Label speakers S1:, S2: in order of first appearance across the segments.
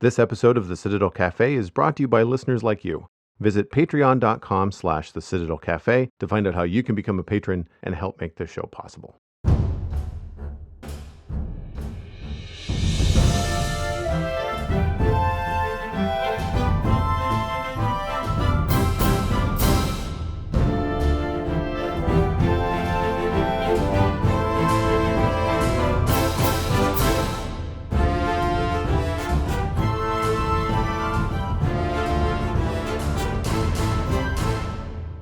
S1: This episode of the Citadel Cafe is brought to you by listeners like you. Visit patreon.com/the Citadel Cafe to find out how you can become a patron and help make this show possible.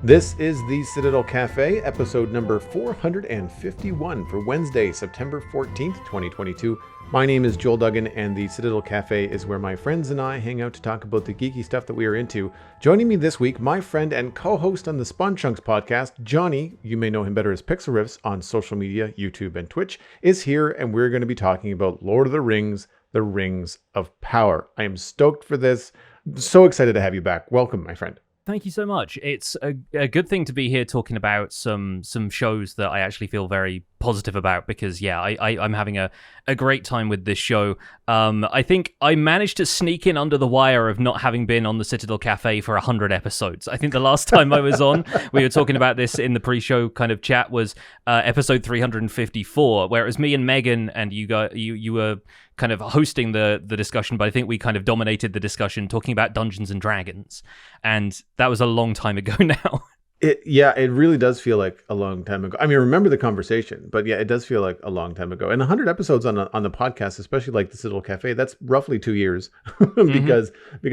S1: This is the Citadel Cafe, episode number 451 for Wednesday, September 14th, 2022. My name is Joel Duggan, and the Citadel Cafe is where my friends and I hang out to talk about the geeky stuff that we are into. Joining me this week, my friend and co-host on the Spawn Chunks podcast, Jonny, you may know him better as Pixlriffs on social media, YouTube, and Twitch, is here, and we're going to be talking about Lord of the Rings, the Rings of Power. I am stoked for this. I'm so excited to have you back. Welcome, my friend.
S2: Thank you so much. It's a good thing to be here talking about some shows that I actually feel very positive about because, yeah, I'm having a great time with this show. I think I managed to sneak in under the wire of not having been on the Citadel Cafe for 100 episodes. I think the last time I was on, we were talking about this in the pre-show kind of chat, was episode 354, where it was me and Megan, and you were kind of hosting the discussion, but I think we kind of dominated the discussion talking about Dungeons and Dragons, and that was a long time ago now.
S1: It really does feel like a long time ago. I mean, I remember the conversation, but yeah, it does feel like a long time ago. And 100 episodes on the podcast, especially like the Citadel Cafe, that's roughly 2 years because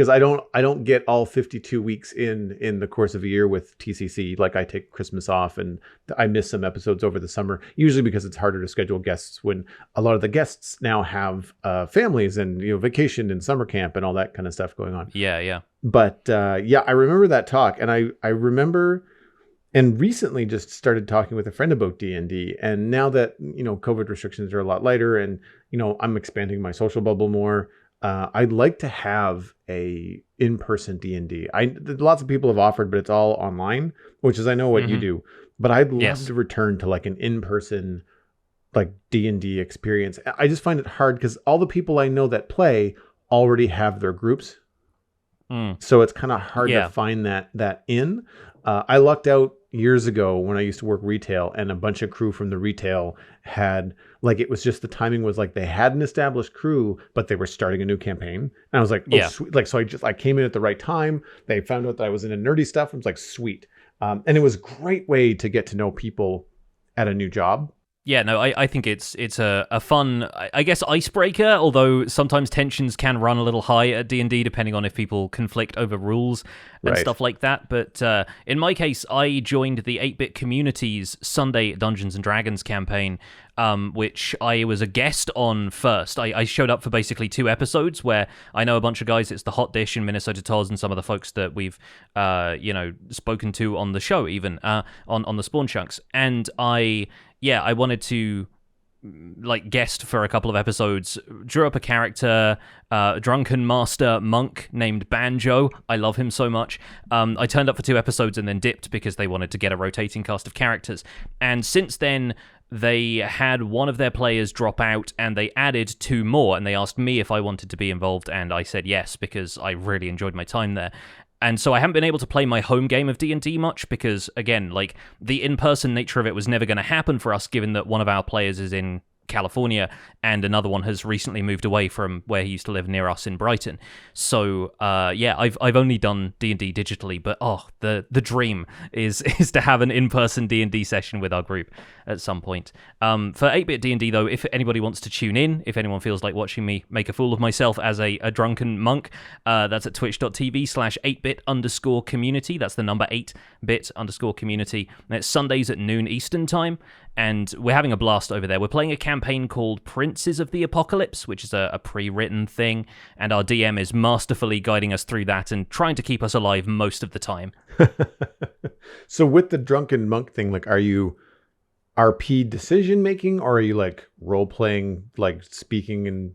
S1: I don't get all 52 weeks in the course of a year with TCC. Like I take Christmas off and I miss some episodes over the summer, usually because it's harder to schedule guests when a lot of the guests now have families and, you know, vacation and summer camp and all that kind of stuff going on.
S2: Yeah.
S1: But I remember that talk, and I remember. And recently just started talking with a friend about D&D. And now that, you know, COVID restrictions are a lot lighter and, you know, I'm expanding my social bubble more, I'd like to have a in-person D&D. Lots of people have offered, but it's all online, which is, I know what you do. But I'd love to return to like an in-person like D&D experience. I just find it hard because all the people I know that play already have their groups. So it's kind of hard to find that in. I lucked out years ago when I used to work retail, and a bunch of crew from the retail had, like, it was just the timing was like they had an established crew, but they were starting a new campaign. And I was like, sweet. Like, so I came in at the right time. They found out that I was into nerdy stuff. I was like, sweet. And it was a great way to get to know people at a new job.
S2: Yeah, no, I think it's a fun, I guess, icebreaker, although sometimes tensions can run a little high at D&D, depending on if people conflict over rules and stuff like that. But in my case, I joined the 8-Bit Community's Sunday Dungeons & Dragons campaign, which I was a guest on first. I showed up for basically 2 episodes where I know a bunch of guys. It's the Hot Dish and Minnesota Toz and some of the folks that we've, spoken to on the show, even on the Spawn Chunks. And I wanted to like guest for a couple of episodes, drew up a character, drunken master monk named Banjo. I love him so much. I turned up for 2 episodes and then dipped because they wanted to get a rotating cast of characters. And since then, they had one of their players drop out and they added 2 more, and they asked me if I wanted to be involved, and I said yes because I really enjoyed my time there. And so I haven't been able to play my home game of D&D much because, again, like, the in-person nature of it was never going to happen for us, given that one of our players is in California and another one has recently moved away from where he used to live near us in Brighton. So I've only done D&D digitally, but the dream is to have an in-person D&D session with our group at some point. For 8-Bit D&D though, if anybody wants to tune in, if anyone feels like watching me make a fool of myself as a drunken monk, that's at twitch.tv/8bit_community. That's the number 8bit_community. And it's Sundays at noon Eastern time. And we're having a blast over there. We're playing a campaign called Princes of the Apocalypse, which is a pre-written thing, and our DM is masterfully guiding us through that and trying to keep us alive most of the time.
S1: So with the drunken monk thing, like, are you RP decision making, or are you like role playing, like speaking and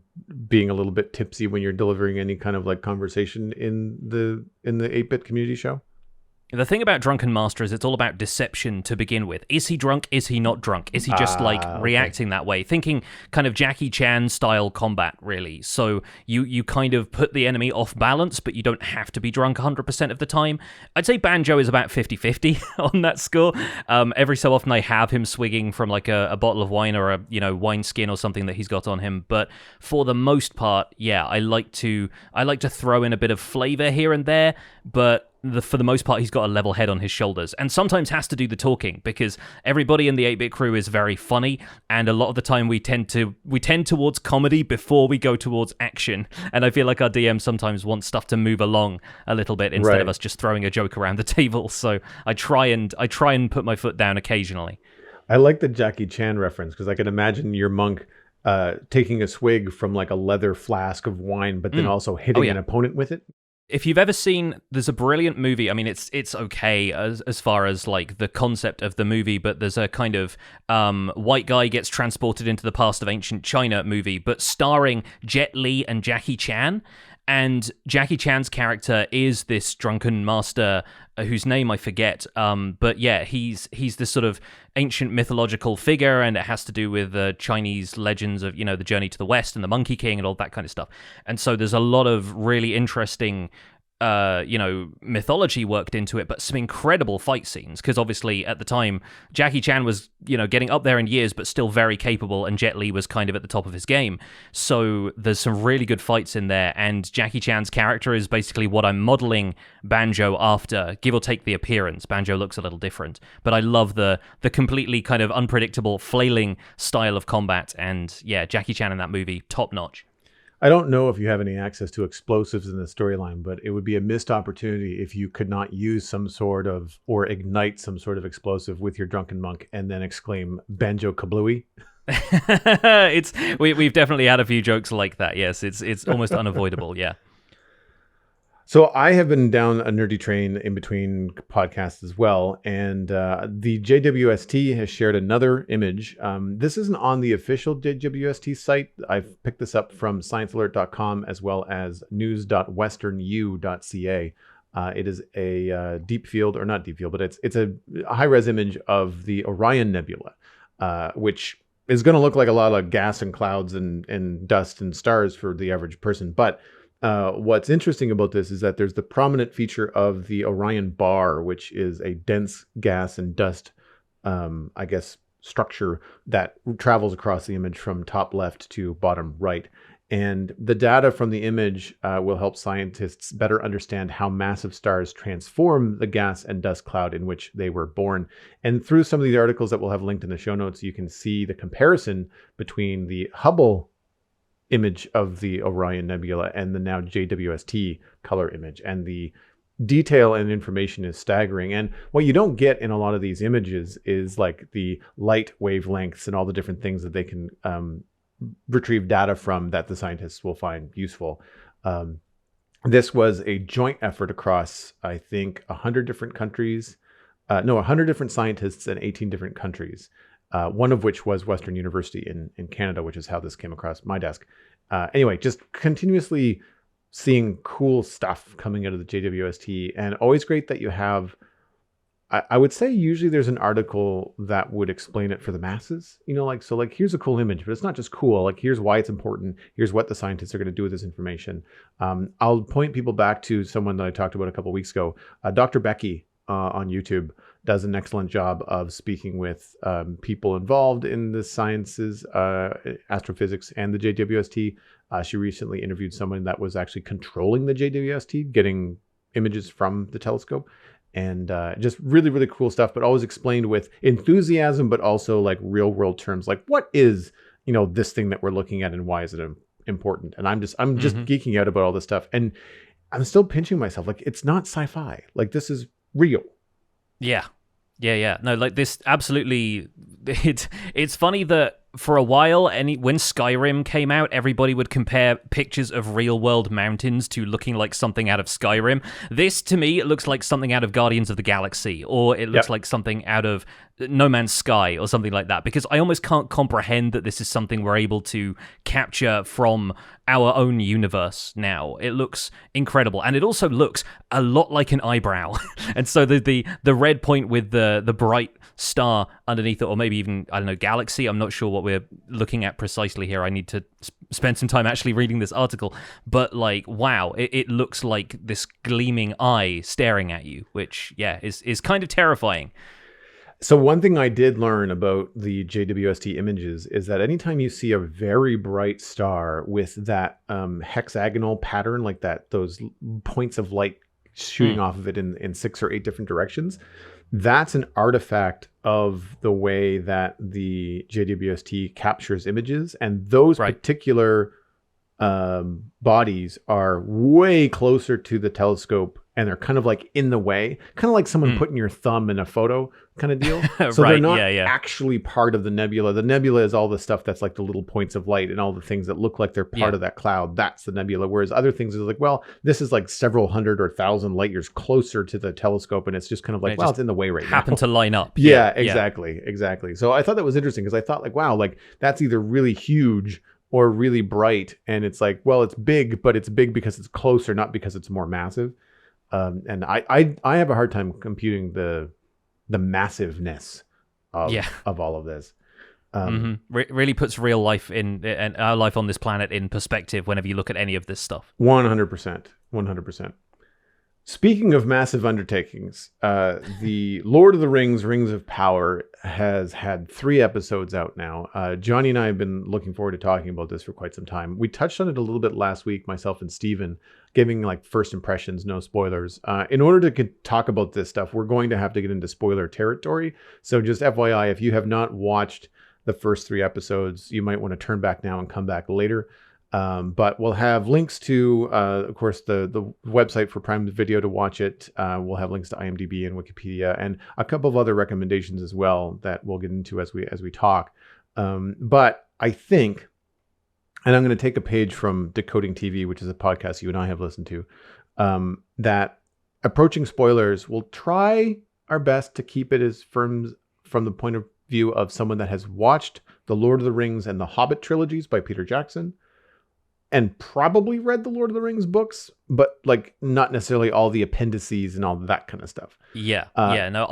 S1: being a little bit tipsy when you're delivering any kind of like conversation in the 8-Bit community show?
S2: The thing about Drunken Master is it's all about deception to begin with. Is he drunk? Is he not drunk? Is he just like reacting that way? Thinking kind of Jackie Chan style combat, really. So you kind of put the enemy off balance, but you don't have to be drunk 100% of the time. I'd say Banjo is about 50-50 on that score. Every so often I have him swigging from like a bottle of wine or a wine skin or something that he's got on him. But for the most part, yeah, I like to throw in a bit of flavor here and there, but for the most part, he's got a level head on his shoulders, and sometimes has to do the talking because everybody in the 8-bit crew is very funny, and a lot of the time we tend towards comedy before we go towards action. And I feel like our DM sometimes wants stuff to move along a little bit instead of us just throwing a joke around the table. So I try and put my foot down occasionally.
S1: I like the Jackie Chan reference because I can imagine your monk taking a swig from like a leather flask of wine, but then also hitting an opponent with it.
S2: If you've ever seen, there's a brilliant movie. I mean, it's okay as far as like the concept of the movie, but there's a kind of white guy gets transported into the past of ancient China movie, but starring Jet Li and Jackie Chan. And Jackie Chan's character is this drunken master whose name I forget. But yeah, he's this sort of ancient mythological figure, and it has to do with the Chinese legends of, the journey to the West and the Monkey King and all that kind of stuff. And so there's a lot of really interesting mythology worked into it, but some incredible fight scenes, because obviously at the time Jackie Chan was getting up there in years but still very capable, and Jet Li was kind of at the top of his game. So there's some really good fights in there, and Jackie Chan's character is basically what I'm modeling Banjo after, give or take the appearance. Banjo looks a little different, but I love the completely kind of unpredictable flailing style of combat, and yeah, Jackie Chan in that movie, top notch.
S1: I don't know if you have any access to explosives in the storyline, but it would be a missed opportunity if you could not use some sort of, or ignite some sort of explosive with your drunken monk and then exclaim Banjo Kablooey.
S2: We've definitely had a few jokes like that. Yes, it's almost unavoidable. Yeah.
S1: So I have been down a nerdy train in between podcasts as well, and the JWST has shared another image. This isn't on the official JWST site. I've picked this up from sciencealert.com as well as news.westernu.ca. It is a deep field, or not deep field, but it's a high-res image of the Orion Nebula, which is going to look like a lot of gas and clouds and dust and stars for the average person, but what's interesting about this is that there's the prominent feature of the Orion bar, which is a dense gas and dust, structure that travels across the image from top left to bottom right. And the data from the image will help scientists better understand how massive stars transform the gas and dust cloud in which they were born. And through some of these articles that we'll have linked in the show notes, you can see the comparison between the Hubble image of the Orion Nebula and the now JWST color image, and the detail and information is staggering. And what you don't get in a lot of these images is like the light wavelengths and all the different things that they can retrieve data from that the scientists will find useful. This was a joint effort across, I think, 100 different countries, 100 different scientists in 18 different countries. One of which was Western University in Canada, which is how this came across my desk. Anyway, just continuously seeing cool stuff coming out of the JWST, and always great that you have, I would say usually there's an article that would explain it for the masses, so here's a cool image, but it's not just cool, like here's why it's important, here's what the scientists are going to do with this information. I'll point people back to someone that I talked about a couple of weeks ago, Dr. Becky on YouTube does an excellent job of speaking with people involved in the sciences, astrophysics, and the JWST. She recently interviewed someone that was actually controlling the JWST, getting images from the telescope, and just really, really cool stuff, but always explained with enthusiasm, but also like real world terms, like what is, this thing that we're looking at and why is it important? And I'm just geeking out about all this stuff. And I'm still pinching myself. Like, it's not sci-fi. Like, this is real.
S2: Yeah. No, like this absolutely. It's funny that for a while, when Skyrim came out, everybody would compare pictures of real-world mountains to looking like something out of Skyrim. This, to me, it looks like something out of Guardians of the Galaxy, or it looks like something out of No Man's Sky or something like that, because I almost can't comprehend that this is something we're able to capture from our own universe now. It looks incredible, and it also looks a lot like an eyebrow. And so the red point with the bright star underneath it, or maybe even, I don't know, galaxy. I'm not sure what we're looking at precisely here. I need to spend some time actually reading this article. But like, wow, it looks like this gleaming eye staring at you, which is kind of terrifying.
S1: So one thing I did learn about the JWST images is that anytime you see a very bright star with that hexagonal pattern, like that, those points of light shooting off of it in 6 or 8 different directions, that's an artifact of the way that the JWST captures images. And those particular bodies are way closer to the telescope, and they're kind of like in the way, kind of like someone putting your thumb in a photo kind of deal. So they're not actually part of the nebula. The nebula is all the stuff that's like the little points of light and all the things that look like they're part of that cloud. That's the nebula. Whereas other things is like, well, this is like several hundred or thousand light years closer to the telescope, and it's just kind of like, well, it's in the way right now.
S2: Happen to line up.
S1: Yeah, exactly. So I thought that was interesting, because I thought like, wow, like that's either really huge or really bright, and it's like, well, it's big, but it's big because it's closer, not because it's more massive. And I have a hard time computing the massiveness of all of this.
S2: Really puts real life and our life on this planet in perspective whenever you look at any of this stuff.
S1: 100%. Speaking of massive undertakings, the Lord of the Rings, Rings of Power has had 3 episodes out now. Jonny and I have been looking forward to talking about this for quite some time. We touched on it a little bit last week, myself and Steven, giving like first impressions, no spoilers. In order to talk about this stuff, we're going to have to get into spoiler territory. So just FYI, if you have not watched the first 3 episodes, you might want to turn back now and come back later. But we'll have links to, of course, the website for Prime Video to watch it. We'll have links to IMDb and Wikipedia, and a couple of other recommendations as well that we'll get into as we talk. But I think, and I'm going to take a page from Decoding TV, which is a podcast you and I have listened to, that approaching spoilers, we'll try our best to keep it as firm from the point of view of someone that has watched The Lord of the Rings and the Hobbit trilogies by Peter Jackson, and probably read the Lord of the Rings books, but like not necessarily all the appendices and all that kind of stuff.
S2: No,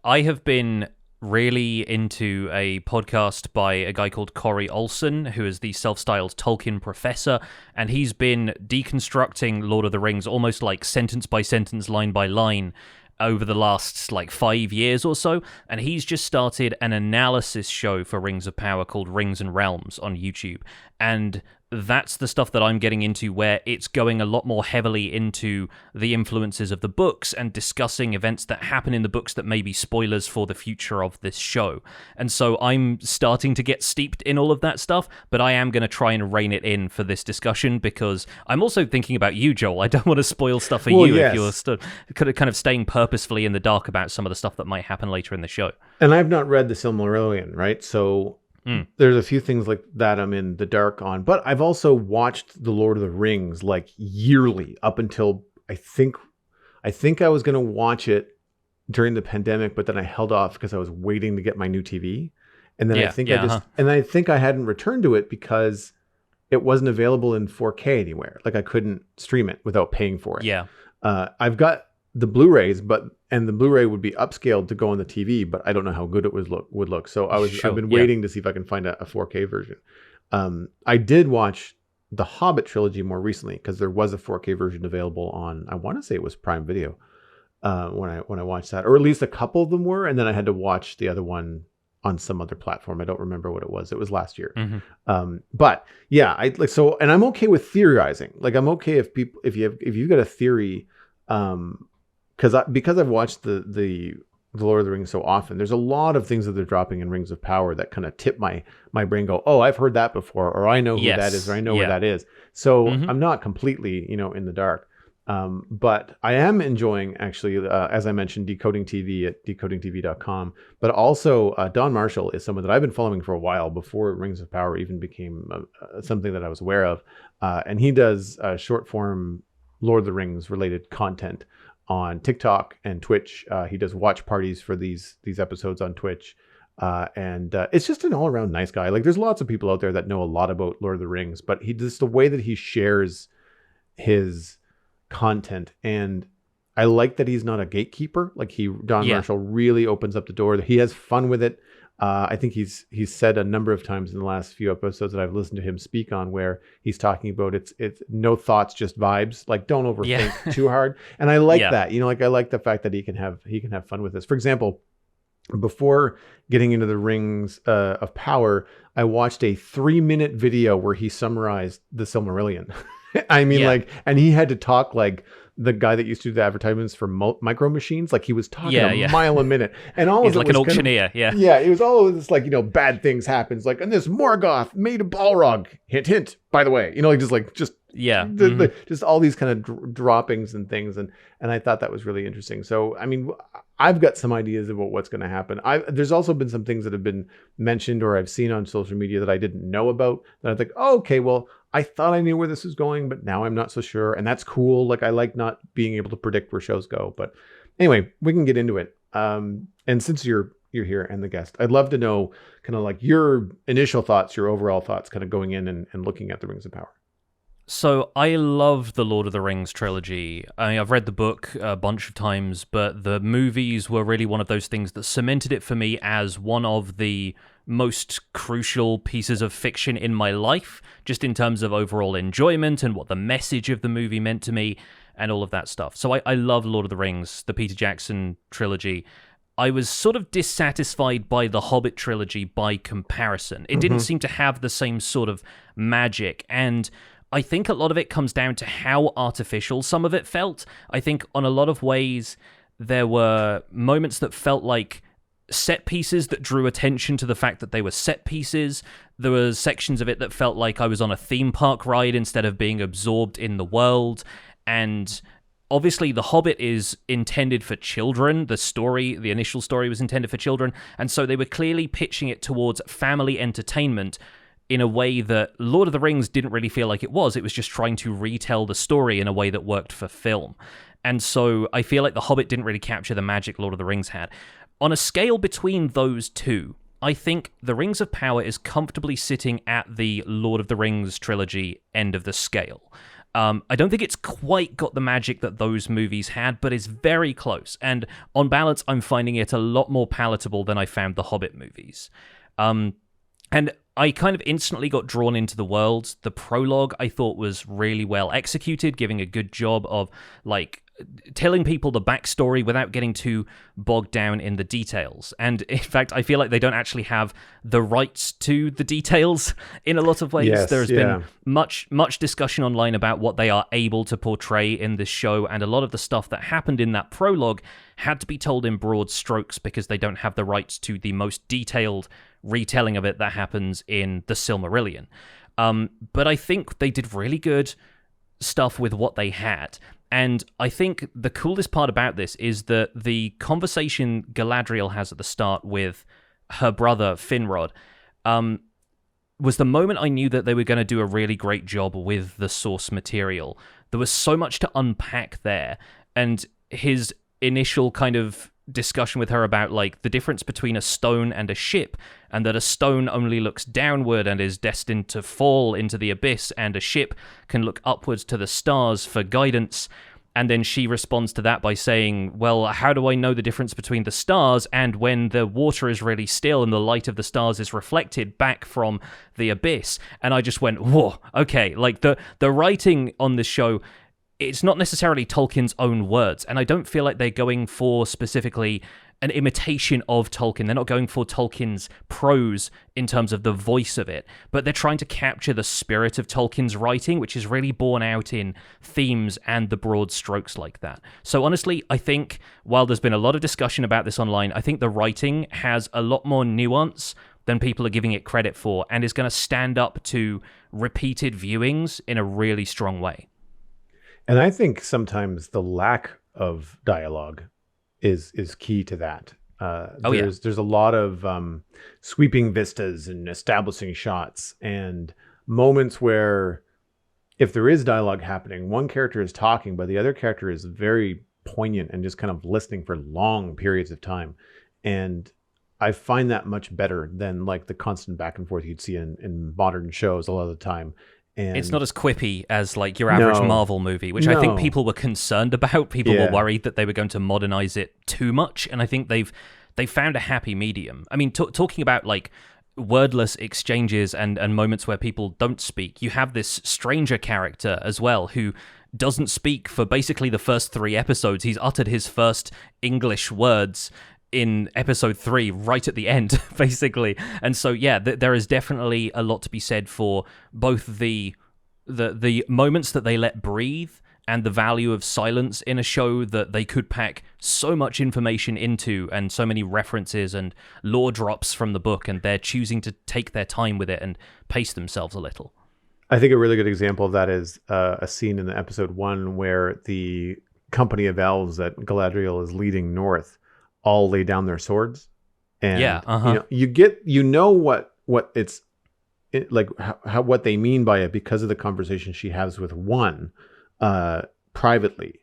S2: I have been really into a podcast by a guy called Corey Olsen, who is the self-styled Tolkien professor, and he's been deconstructing Lord of the Rings almost like sentence by sentence, line by line, over the last like 5 years or so, and he's just started an analysis show for Rings of Power called Rings and Realms on YouTube, and that's the stuff that I'm getting into, where it's going a lot more heavily into the influences of the books and discussing events that happen in the books that may be spoilers for the future of this show. And so I'm starting to get steeped in all of that stuff, but I am going to try and rein it in for this discussion, because I'm also thinking about you, Joel. I don't want to spoil stuff for you if you're kind of staying purposefully in the dark about some of the stuff that might happen later in the show.
S1: And I've not read the Silmarillion, right? So there's a few things like that I'm in the dark on, but I've also watched The Lord of the Rings like yearly up until I think I was going to watch it during the pandemic, but then I held off because I was waiting to get my new TV. And then I think I hadn't returned to it because it wasn't available in 4K anywhere. Like I couldn't stream it without paying for it.
S2: Yeah.
S1: I've got the Blu-rays, and the Blu-ray would be upscaled to go on the TV, but I don't know how good it would look. So I've been waiting to see if I can find a 4K version. I did watch the Hobbit trilogy more recently because there was a 4K version available on, I want to say it was Prime Video, when I watched that, or at least a couple of them were, and then I had to watch the other one on some other platform. I don't remember what it was. It was last year. But yeah, and I'm okay with theorizing. Like I'm okay if you've got a theory, because I've watched the Lord of the Rings so often, there's a lot of things that they're dropping in Rings of Power that kind of tip my brain, go, oh, I've heard that before, or I know who that is, or I know where that is. So I'm not completely, in the dark. But I am enjoying, actually, as I mentioned, Decoding TV at decodingtv.com. But also, Don Marshall is someone that I've been following for a while before Rings of Power even became something that I was aware of. And he does short form Lord of the Rings related content on TikTok and Twitch. He does watch parties for these episodes on Twitch. And it's just an all around nice guy. Like there's lots of people out there that know a lot about Lord of the Rings, but he just the way that he shares his content, and I like that he's not a gatekeeper. Like Don Marshall really opens up the door. He has fun with it. I think he's said a number of times in the last few episodes that I've listened to him speak on where he's talking about it's no thoughts, just vibes. Like don't overthink too hard. And I like that. You know, like I like the fact that he can have fun with this. For example, before getting into the Rings of Power, I watched a 3-minute video where he summarized the Silmarillion. I mean, like, and he had to talk like the guy that used to do the advertisements for Micro Machines. Like he was talking a mile a minute, and all
S2: he's
S1: of
S2: like
S1: it was
S2: an auctioneer.
S1: It was all of this like, you know, bad things happens. Like, and this Morgoth made a Balrog. Hint, hint. By the way, you know, just just all these kind of droppings and things, and I thought that was really interesting. So, I mean, I've got some ideas about what's going to happen. There's also been some things that have been mentioned or I've seen on social media that I didn't know about. That I think, oh, okay, well, I thought I knew where this was going, but now I'm not so sure, and that's cool. Like I like not being able to predict where shows go. But anyway, we can get into it. And since you're here and the guest, I'd love to know kind of like your initial thoughts, your overall thoughts, kind of going in and looking at the Rings of Power.
S2: So I love the Lord of the Rings trilogy. I mean, I've read the book a bunch of times, but the movies were really one of those things that cemented it for me as one of the most crucial pieces of fiction in my life, just in terms of overall enjoyment and what the message of the movie meant to me and all of that stuff. So I love Lord of the Rings, the Peter Jackson trilogy. I was sort of dissatisfied by the Hobbit trilogy by comparison. It didn't seem to have the same sort of magic, and I think a lot of it comes down to how artificial some of it felt. I think on a lot of ways, there were moments that felt like set pieces that drew attention to the fact that they were set pieces. There were sections of it that felt like I was on a theme park ride instead of being absorbed in the world. And obviously, The Hobbit is intended for children. The initial story was intended for children. And so they were clearly pitching it towards family entertainment in a way that Lord of the Rings didn't really feel like it was. It was just trying to retell the story in a way that worked for film. And so I feel like The Hobbit didn't really capture the magic Lord of the Rings had. On a scale between those two, I think The Rings of Power is comfortably sitting at the Lord of the Rings trilogy end of the scale. I don't think it's quite got the magic that those movies had, but it's very close. And on balance, I'm finding it a lot more palatable than I found the Hobbit movies. And I kind of instantly got drawn into the world. The prologue, I thought, was really well executed, giving a good job of, like, telling people the backstory without getting too bogged down in the details. And in fact, I feel like they don't actually have the rights to the details in a lot of ways.
S1: Yes,
S2: There's been much discussion online about what they are able to portray in this show, and a lot of the stuff that happened in that prologue had to be told in broad strokes because they don't have the rights to the most detailed retelling of it that happens in the Silmarillion. But I think they did really good stuff with what they had. And I think the coolest part about this is that the conversation Galadriel has at the start with her brother, Finrod, was the moment I knew that they were going to do a really great job with the source material. There was so much to unpack there. And his initial kind of discussion with her about, like, the difference between a stone and a ship, and that a stone only looks downward and is destined to fall into the abyss, and a ship can look upwards to the stars for guidance. And then she responds to that by saying, well, how do I know the difference between the stars and when the water is really still and the light of the stars is reflected back from the abyss? And I just went, whoa, okay. Like, the writing on this show, it's not necessarily Tolkien's own words, and I don't feel like they're going for specifically an imitation of Tolkien. They're not going for Tolkien's prose in terms of the voice of it, but they're trying to capture the spirit of Tolkien's writing, which is really borne out in themes and the broad strokes like that. So honestly, I think while there's been a lot of discussion about this online, I think the writing has a lot more nuance than people are giving it credit for, and is going to stand up to repeated viewings in a really strong way.
S1: And I think sometimes the lack of dialogue is key to that. There's a lot of sweeping vistas and establishing shots and moments where if there is dialogue happening, one character is talking, but the other character is very poignant and just kind of listening for long periods of time. And I find that much better than like the constant back and forth you'd see in modern shows a lot of the time. And
S2: it's not as quippy as like your average Marvel movie, which I think people were concerned about. People were worried that they were going to modernize it too much, and I think they've found a happy medium. I mean, talking about like wordless exchanges and moments where people don't speak, you have this stranger character as well who doesn't speak for basically the first 3 episodes. He's uttered his first English words in episode 3 right at the end, basically. And so there is definitely a lot to be said for both the moments that they let breathe and the value of silence in a show that they could pack so much information into, and so many references and lore drops from the book, and they're choosing to take their time with it and pace themselves a little.
S1: I think a really good example of that is a scene in the episode 1 where the company of elves that Galadriel is leading north all lay down their swords, and you know what it's like, how what they mean by it because of the conversation she has with one privately,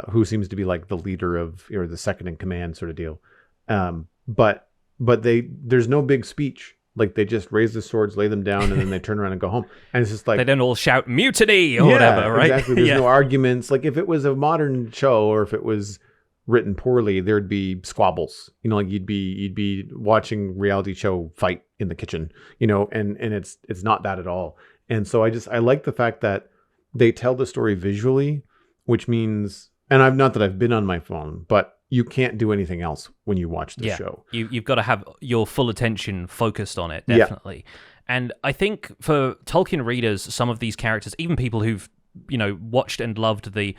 S1: who seems to be like the leader of, or the second in command sort of deal. But there's no big speech. Like they just raise the swords, lay them down, and then they turn around and go home. And it's just like
S2: they don't all shout mutiny or whatever, right?
S1: Exactly. There's no arguments. Like if it was a modern show, or if it was written poorly, there'd be squabbles. You know, like you'd be watching reality show fight in the kitchen. You know, and it's not that at all. And so I like the fact that they tell the story visually, which means, and I've been on my phone, but you can't do anything else when you watch the show.
S2: You've got to have your full attention focused on it, definitely. Yeah. And I think for Tolkien readers, some of these characters, even people who've watched and loved the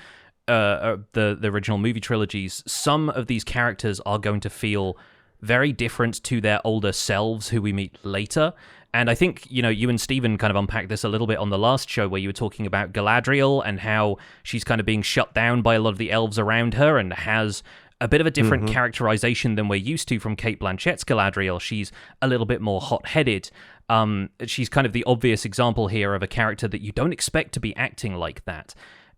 S2: original movie trilogies, some of these characters are going to feel very different to their older selves who we meet later. And I think, you and Stephen kind of unpacked this a little bit on the last show where you were talking about Galadriel and how she's kind of being shut down by a lot of the elves around her and has a bit of a different characterization than we're used to from Cate Blanchett's Galadriel. She's a little bit more hot-headed. She's kind of the obvious example here of a character that you don't expect to be acting like that.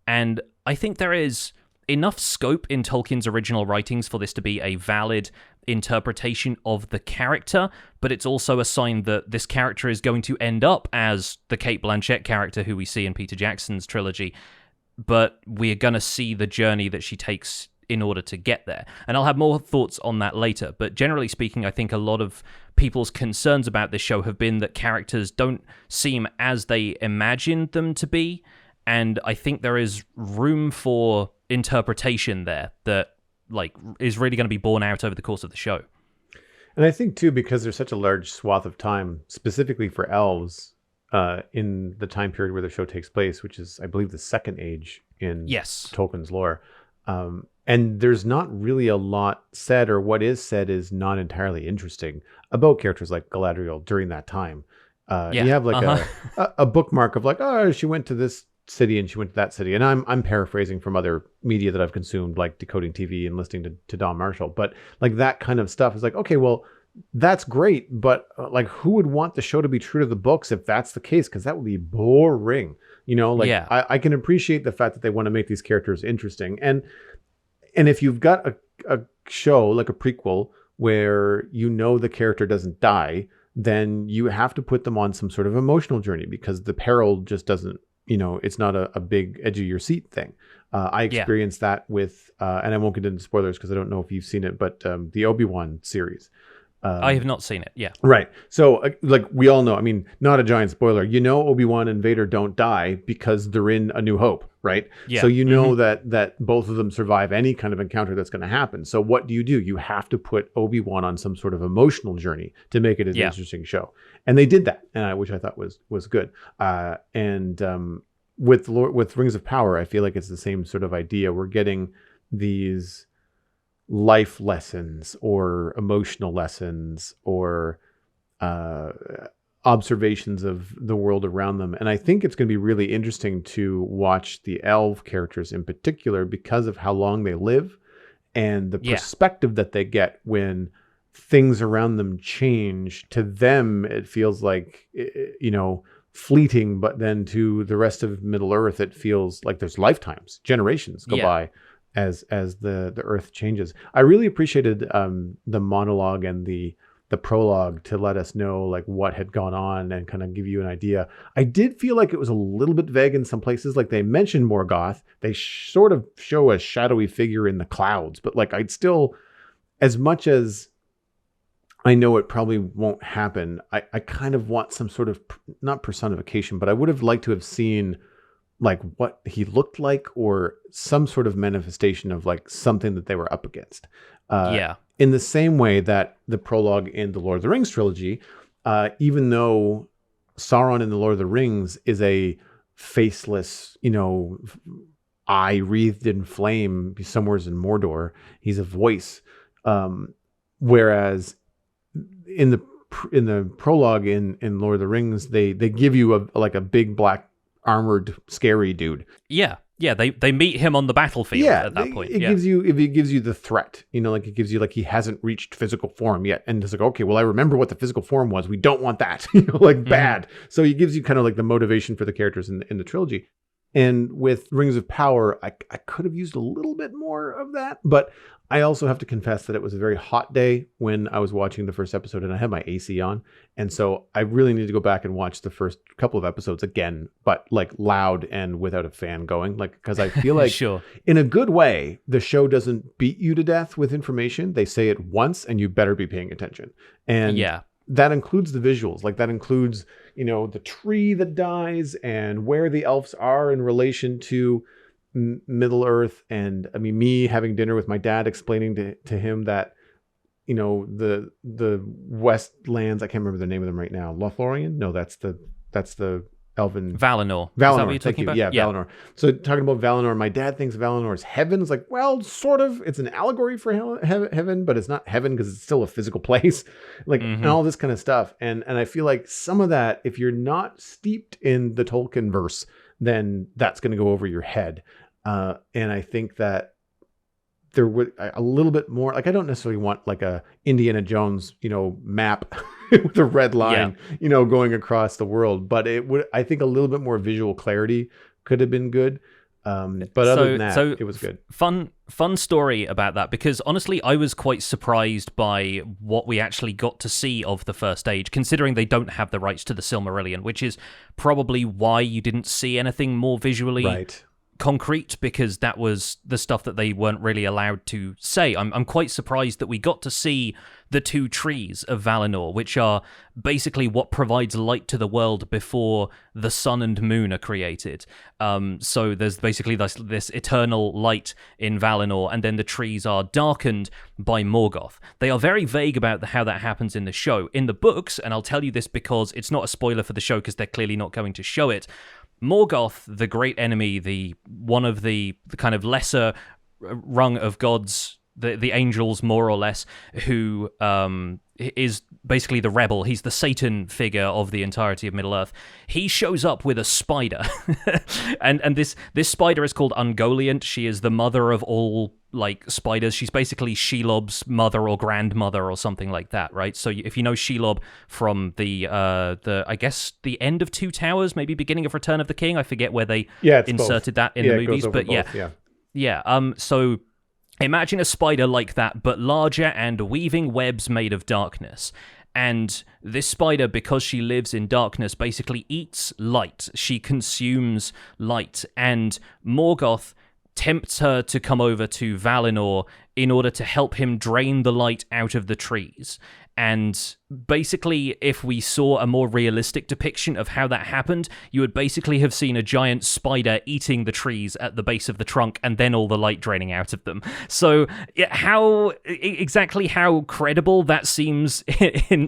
S2: And I think there is enough scope in Tolkien's original writings for this to be a valid interpretation of the character, but it's also a sign that this character is going to end up as the Cate Blanchett character who we see in Peter Jackson's trilogy, but we're going to see the journey that she takes in order to get there. And I'll have more thoughts on that later, but generally speaking, I think a lot of people's concerns about this show have been that characters don't seem as they imagined them to be, and I think there is room for interpretation there that is really going to be borne out over the course of the show.
S1: And I think too, because there's such a large swath of time specifically for elves in the time period where the show takes place, which is, I believe, the Second Age in Tolkien's lore. And there's not really a lot said, or what is said is not entirely interesting about characters like Galadriel during that time. You have like a bookmark of like, oh, she went to this city and she went to that city. And I'm paraphrasing from other media that I've consumed, like Decoding TV and listening to Don Marshall. But like that kind of stuff is like, okay, well, that's great. But like, who would want the show to be true to the books if that's the case? Because that would be boring. I can appreciate the fact that they want to make these characters interesting. And if you've got a show like a prequel where the character doesn't die, then you have to put them on some sort of emotional journey, because the peril just doesn't, it's not a big edge of your seat thing. I experienced that with, and I won't get into spoilers because I don't know if you've seen it, but the Obi-Wan series.
S2: I have not seen it. Yeah.
S1: Right. So like we all know, I mean, not a giant spoiler, Obi-Wan and Vader don't die because they're in A New Hope, right? Yeah. So that both of them survive any kind of encounter that's going to happen. So what do? You have to put Obi-Wan on some sort of emotional journey to make it an interesting show. And they did that, which I thought was good. With Rings of Power, I feel like it's the same sort of idea. We're getting these life lessons or emotional lessons or observations of the world around them. And I think it's going to be really interesting to watch the elf characters in particular because of how long they live and the perspective that they get when things around them change. To them, it feels like, fleeting, but then to the rest of Middle Earth, it feels like there's lifetimes, generations go by. as the earth changes. I really appreciated the monologue and the prologue to let us know like what had gone on and kind of give you an idea. I did feel like it was a little bit vague in some places. Like they mentioned Morgoth, they sort of show a shadowy figure in the clouds, but like I'd still, as much as I know it probably won't happen, I kind of want some sort of, not personification, but I would have liked to have seen like what he looked like, or some sort of manifestation of like something that they were up against.
S2: Yeah.
S1: In the same way that the prologue in the Lord of the Rings trilogy, even though Sauron in the Lord of the Rings is a faceless, eye wreathed in flame somewhere in Mordor, he's a voice. Whereas in the prologue in Lord of the Rings, they give you a big black armored scary dude.
S2: Yeah. They meet him on the battlefield at that point.
S1: It gives you the threat, like it gives you like he hasn't reached physical form yet, and it's like, okay, well, I remember what the physical form was. We don't want that, bad. So it gives you kind of like the motivation for the characters in the trilogy. And with Rings of Power, I could have used a little bit more of that, but I also have to confess that it was a very hot day when I was watching the first episode, and I had my AC on. And so I really need to go back and watch the first couple of episodes again, but like loud and without a fan going, like, because I feel like
S2: sure.
S1: In a good way, the show doesn't beat you to death with information. They say it once and you better be paying attention. And that includes the visuals. Like that includes, the tree that dies and where the elves are in relation to Middle Earth. And I mean, me having dinner with my dad, explaining to him that, the Westlands, I can't remember the name of them right now. Lothlorien? No, that's the Elven.
S2: Valinor.
S1: Valinor.
S2: Is that what you're talking about?
S1: Yeah, Valinor. So talking about Valinor, my dad thinks Valinor is heaven. It's like, well, sort of. It's an allegory for heaven, but it's not heaven because it's still a physical place. Like, and all this kind of stuff. And I feel like some of that, if you're not steeped in the Tolkien verse, then that's going to go over your head. And I think that there would a little bit more, like, I don't necessarily want like a Indiana Jones, map with a red line, going across the world, but I think a little bit more visual clarity could have been good. But other than that, it was good.
S2: Fun story about that, because honestly, I was quite surprised by what we actually got to see of the First Age, considering they don't have the rights to the Silmarillion, which is probably why you didn't see anything more visually concrete, because that was the stuff that they weren't really allowed to say. I'm quite surprised that we got to see the two trees of Valinor, which are basically what provides light to the world before the sun and moon are created. So there's basically this eternal light in Valinor, and then the trees are darkened by Morgoth. They are very vague about how that happens in the show. In the books, and I'll tell you this because it's not a spoiler for the show because they're clearly not going to show it, Morgoth, the great enemy, one of the kind of lesser rung of gods, the angels more or less, who is basically the rebel. He's the Satan figure of the entirety of Middle-earth. He shows up with a spider, and this spider is called Ungoliant. She is the mother of all like spiders. She's basically Shelob's mother or grandmother or something like that, right? So if you know Shelob from the I guess the end of Two Towers, maybe beginning of Return of the King, I forget where they inserted that in the movies, but so imagine a spider like that, but larger and weaving webs made of darkness. And this spider, because she lives in darkness, basically eats light. She consumes light. And Morgoth tempts her to come over to Valinor in order to help him drain the light out of the trees. And basically, if we saw a more realistic depiction of how that happened, you would basically have seen a giant spider eating the trees at the base of the trunk and then all the light draining out of them. So exactly how credible that seems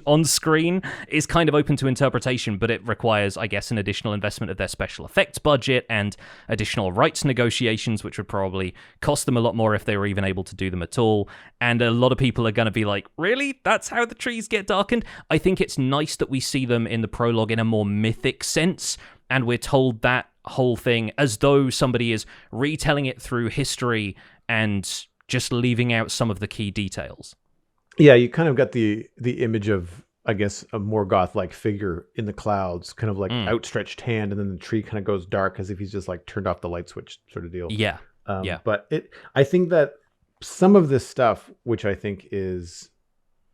S2: on screen is kind of open to interpretation, but it requires, I guess, an additional investment of their special effects budget and additional rights negotiations, which would probably cost them a lot more if they were even able to do them at all. And a lot of people are going to be like, really? That's how the trees get darkened? I think it's nice that we see them in the prologue in a more mythic sense, and we're told that whole thing as though somebody is retelling it through history and just leaving out some of the key details.
S1: Yeah, you kind of got the image of, I guess, a Morgoth-like figure in the clouds, kind of like outstretched hand, and then the tree kind of goes dark as if he's just like turned off the light switch sort of deal.
S2: Yeah. Yeah.
S1: But I think that some of this stuff, which I think is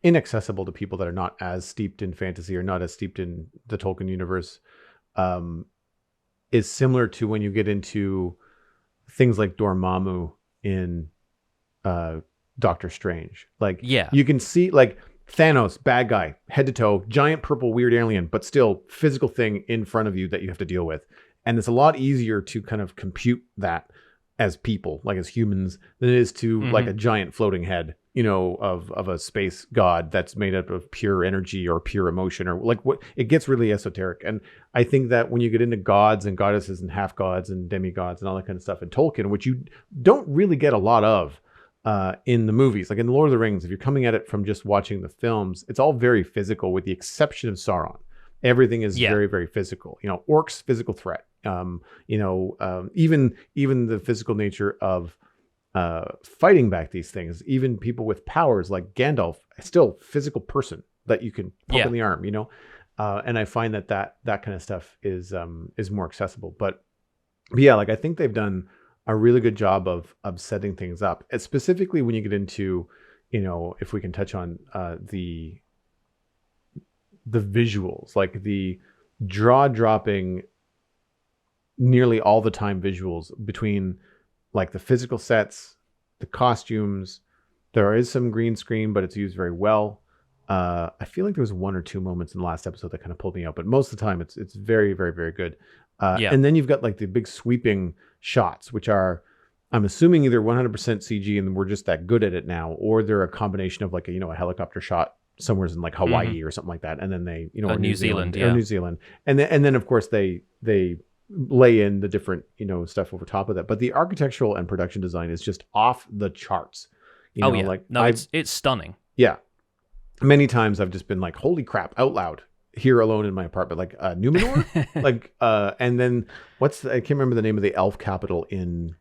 S1: inaccessible to people that are not as steeped in fantasy or not as steeped in the Tolkien universe, is similar to when you get into things like Dormammu in Doctor Strange. Like,
S2: Yeah.
S1: you can see like Thanos, bad guy, head to toe, giant purple weird alien, but still physical thing in front of you that you have to deal with. And it's a lot easier to kind of compute that as people, like as humans, than it is to like a giant floating head, of a space god that's made up of pure energy or pure emotion, or like what it gets really esoteric. And I think that when you get into gods and goddesses and half gods and demigods and all that kind of stuff in Tolkien, which you don't really get a lot of in the movies, like in Lord of the Rings, if you're coming at it from just watching the films, it's all very physical with the exception of Sauron. Everything is very, very physical. Orcs, physical threat. Even the physical nature of fighting back these things, even people with powers like Gandalf, still physical person that you can poke in the arm, and I find that kind of stuff is more accessible. But yeah, like I think they've done a really good job of setting things up, and specifically when you get into, if we can touch on the visuals, like the jaw-dropping, nearly all the time visuals between like the physical sets, the costumes. There is some green screen, but it's used very well. I feel like there was one or two moments in the last episode that kind of pulled me out, but most of the time it's very, very, very good. And then you've got like the big sweeping shots, which are, I'm assuming, either 100% CG and we're just that good at it now, or they're a combination of like a helicopter shot somewhere in like Hawaii or something like that, and then they or
S2: New Zealand,
S1: or New Zealand, and then of course they lay in the different stuff over top of that. But the architectural and production design is just off the charts.
S2: It's stunning.
S1: Yeah, many times I've just been like, holy crap, out loud here alone in my apartment, like Numenor. like and then I can't remember the name of the elf capital in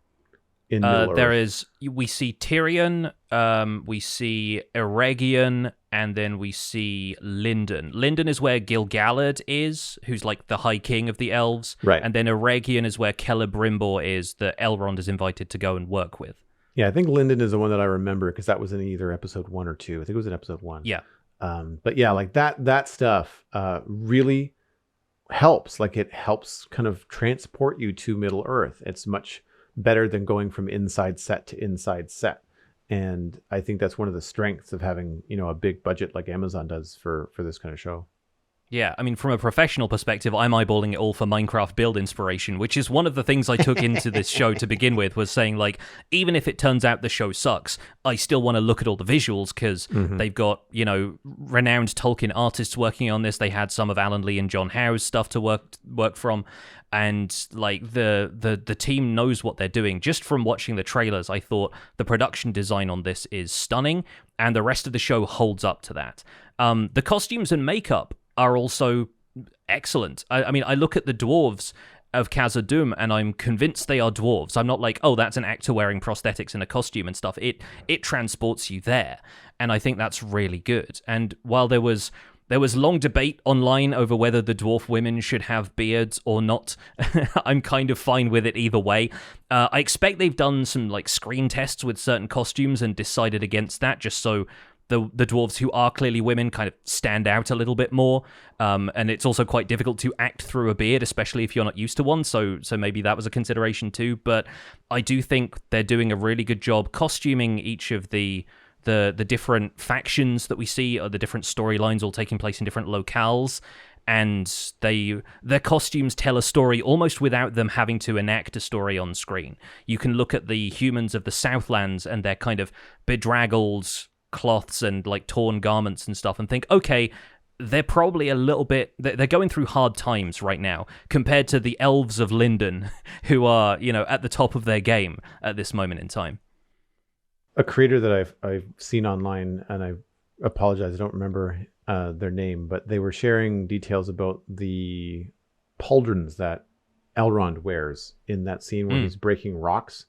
S1: Middle Earth.
S2: We see Tyrion, we see Eregion, and then we see Lindon. Lindon is where Gil-galad is, who's like the High King of the elves.
S1: Right.
S2: And then Eregion is where Celebrimbor is, that Elrond is invited to go and work with.
S1: Yeah, I think Lindon is the one that I remember because that was in either episode 1 or 2. I think it was in episode 1.
S2: Yeah.
S1: But yeah, like that stuff really helps. Like it helps kind of transport you to Middle Earth. It's much better than going from inside set to inside set. And I think that's one of the strengths of having, a big budget like Amazon does for this kind of show.
S2: Yeah, I mean, from a professional perspective, I'm eyeballing it all for Minecraft build inspiration, which is one of the things I took into this show to begin with, was saying, like, even if it turns out the show sucks, I still want to look at all the visuals, because they've got, renowned Tolkien artists working on this. They had some of Alan Lee and John Howe's stuff to work from, and, like, the team knows what they're doing. Just from watching the trailers, I thought the production design on this is stunning, and the rest of the show holds up to that. The costumes and makeup are also excellent. I mean, I look at the dwarves of Khazad-dûm and I'm convinced they are dwarves. I'm not like, oh, that's an actor wearing prosthetics and a costume and stuff. It transports you there, and I think that's really good. And while there was long debate online over whether the dwarf women should have beards or not, I'm kind of fine with it either way. I expect they've done some like screen tests with certain costumes and decided against that, just so the dwarves who are clearly women kind of stand out a little bit more. And it's also quite difficult to act through a beard, especially if you're not used to one. So maybe that was a consideration too. But I do think they're doing a really good job costuming each of the different factions that we see, or the different storylines all taking place in different locales. And their costumes tell a story almost without them having to enact a story on screen. You can look at the humans of the Southlands and their kind of bedraggled cloths and like torn garments and stuff, and think, okay, they're probably a little bit, they're going through hard times right now compared to the elves of Lindon, who are, at the top of their game at this moment in time.
S1: A creator that I've seen online, and I apologize, I don't remember their name, but they were sharing details about the pauldrons that Elrond wears in that scene where he's breaking rocks.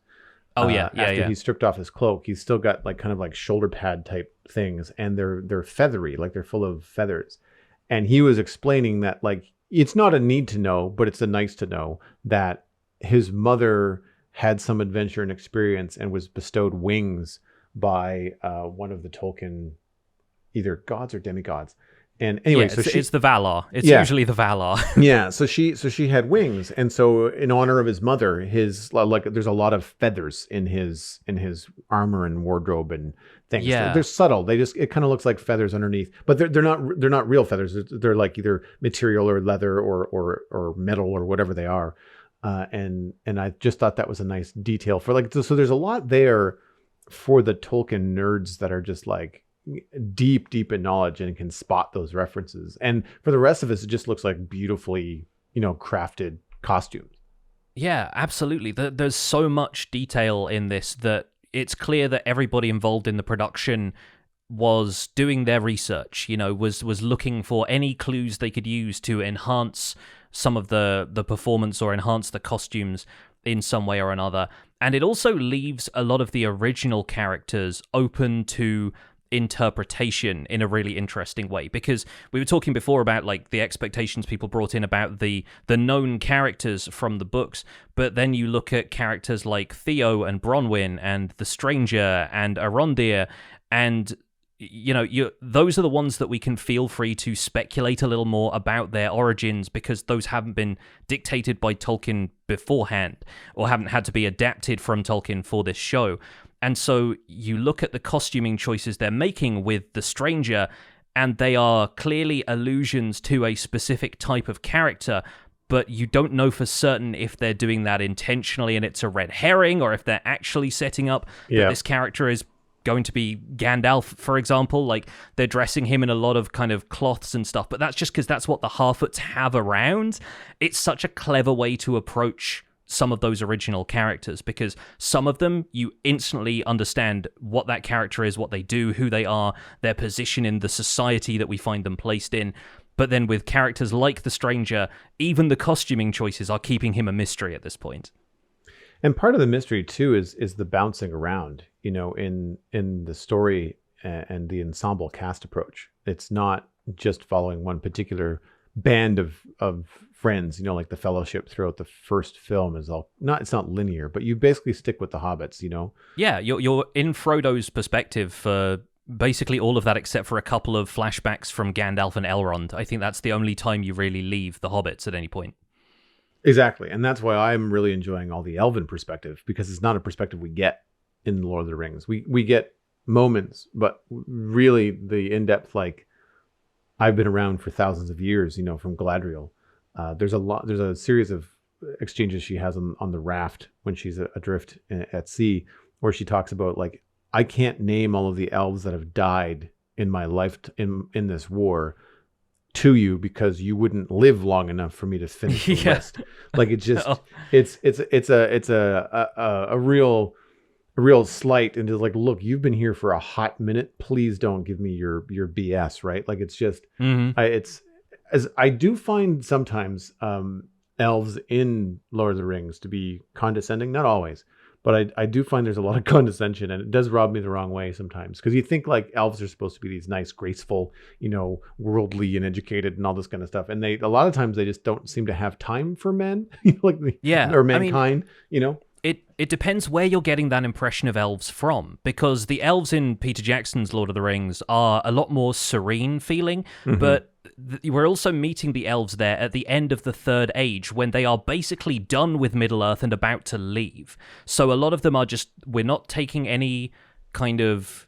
S1: After he's stripped off his cloak, he's still got like kind of like shoulder pad type things, and they're feathery, like they're full of feathers. And he was explaining that like it's not a need to know, but it's a nice to know that his mother had some adventure and experience and was bestowed wings by one of the Tolkien either gods or demigods. And anyway,
S2: yeah,
S1: so
S2: it's the Valar. It's
S1: yeah.
S2: usually the Valar.
S1: Yeah, so she had wings, and so in honor of his mother, his like there's a lot of feathers in his armor and wardrobe and things.
S2: Yeah.
S1: They're subtle. It kind of looks like feathers underneath, but they're not real feathers. They're like either material or leather or metal or whatever they are. And I just thought that was a nice detail for like so there's a lot there for the Tolkien nerds that are just like deep in knowledge and can spot those references. And for the rest of us, it just looks like beautifully, crafted costumes.
S2: Yeah, absolutely. There's so much detail in this that it's clear that everybody involved in the production was doing their research, was looking for any clues they could use to enhance some of the performance or enhance the costumes in some way or another. And it also leaves a lot of the original characters open to interpretation in a really interesting way, because we were talking before about like the expectations people brought in about the known characters from the books, but then you look at characters like Theo and Bronwyn and the Stranger and Arondir, and those are the ones that we can feel free to speculate a little more about their origins, because those haven't been dictated by Tolkien beforehand or haven't had to be adapted from Tolkien for this show. And so you look at the costuming choices they're making with the Stranger, and they are clearly allusions to a specific type of character, but you don't know for certain if they're doing that intentionally and it's a red herring, or if they're actually setting up that this character is going to be Gandalf, for example. Like, they're dressing him in a lot of kind of cloths and stuff, but that's just because that's what the Harfoots have around. It's such a clever way to approach some of those original characters, because some of them you instantly understand what that character is, what they do, who they are, their position in the society that we find them placed in. But then with characters like the Stranger, even the costuming choices are keeping him a mystery at this point.
S1: And part of the mystery too is the bouncing around, in the story and the ensemble cast approach. It's not just following one particular band of friends, like the Fellowship throughout the first film is it's not linear, but you basically stick with the hobbits,
S2: Yeah, you're in Frodo's perspective for basically all of that, except for a couple of flashbacks from Gandalf and Elrond. I think that's the only time you really leave the hobbits at any point.
S1: Exactly. And that's why I'm really enjoying all the elven perspective, because it's not a perspective we get in Lord of the Rings. We get moments, but really the in-depth, like, I've been around for thousands of years, from Galadriel. There's a series of exchanges she has on the raft when she's adrift at sea, where she talks about, like, I can't name all of the elves that have died in my life in this war to you, because you wouldn't live long enough for me to finish the list. Like, it just it's a real slight into, like, look, you've been here for a hot minute, please don't give me your BS, right? Like, it's just it's, as I do find sometimes elves in Lord of the Rings to be condescending, not always, but I do find there's a lot of condescension, and it does rub me the wrong way sometimes, because you think like elves are supposed to be these nice, graceful, worldly and educated and all this kind of stuff, and a lot of times they just don't seem to have time for men, or mankind,
S2: It depends where you're getting that impression of elves from, because the elves in Peter Jackson's Lord of the Rings are a lot more serene feeling, but we're also meeting the elves there at the end of the Third Age, when they are basically done with Middle-earth and about to leave. So a lot of them are just, we're not taking any kind of,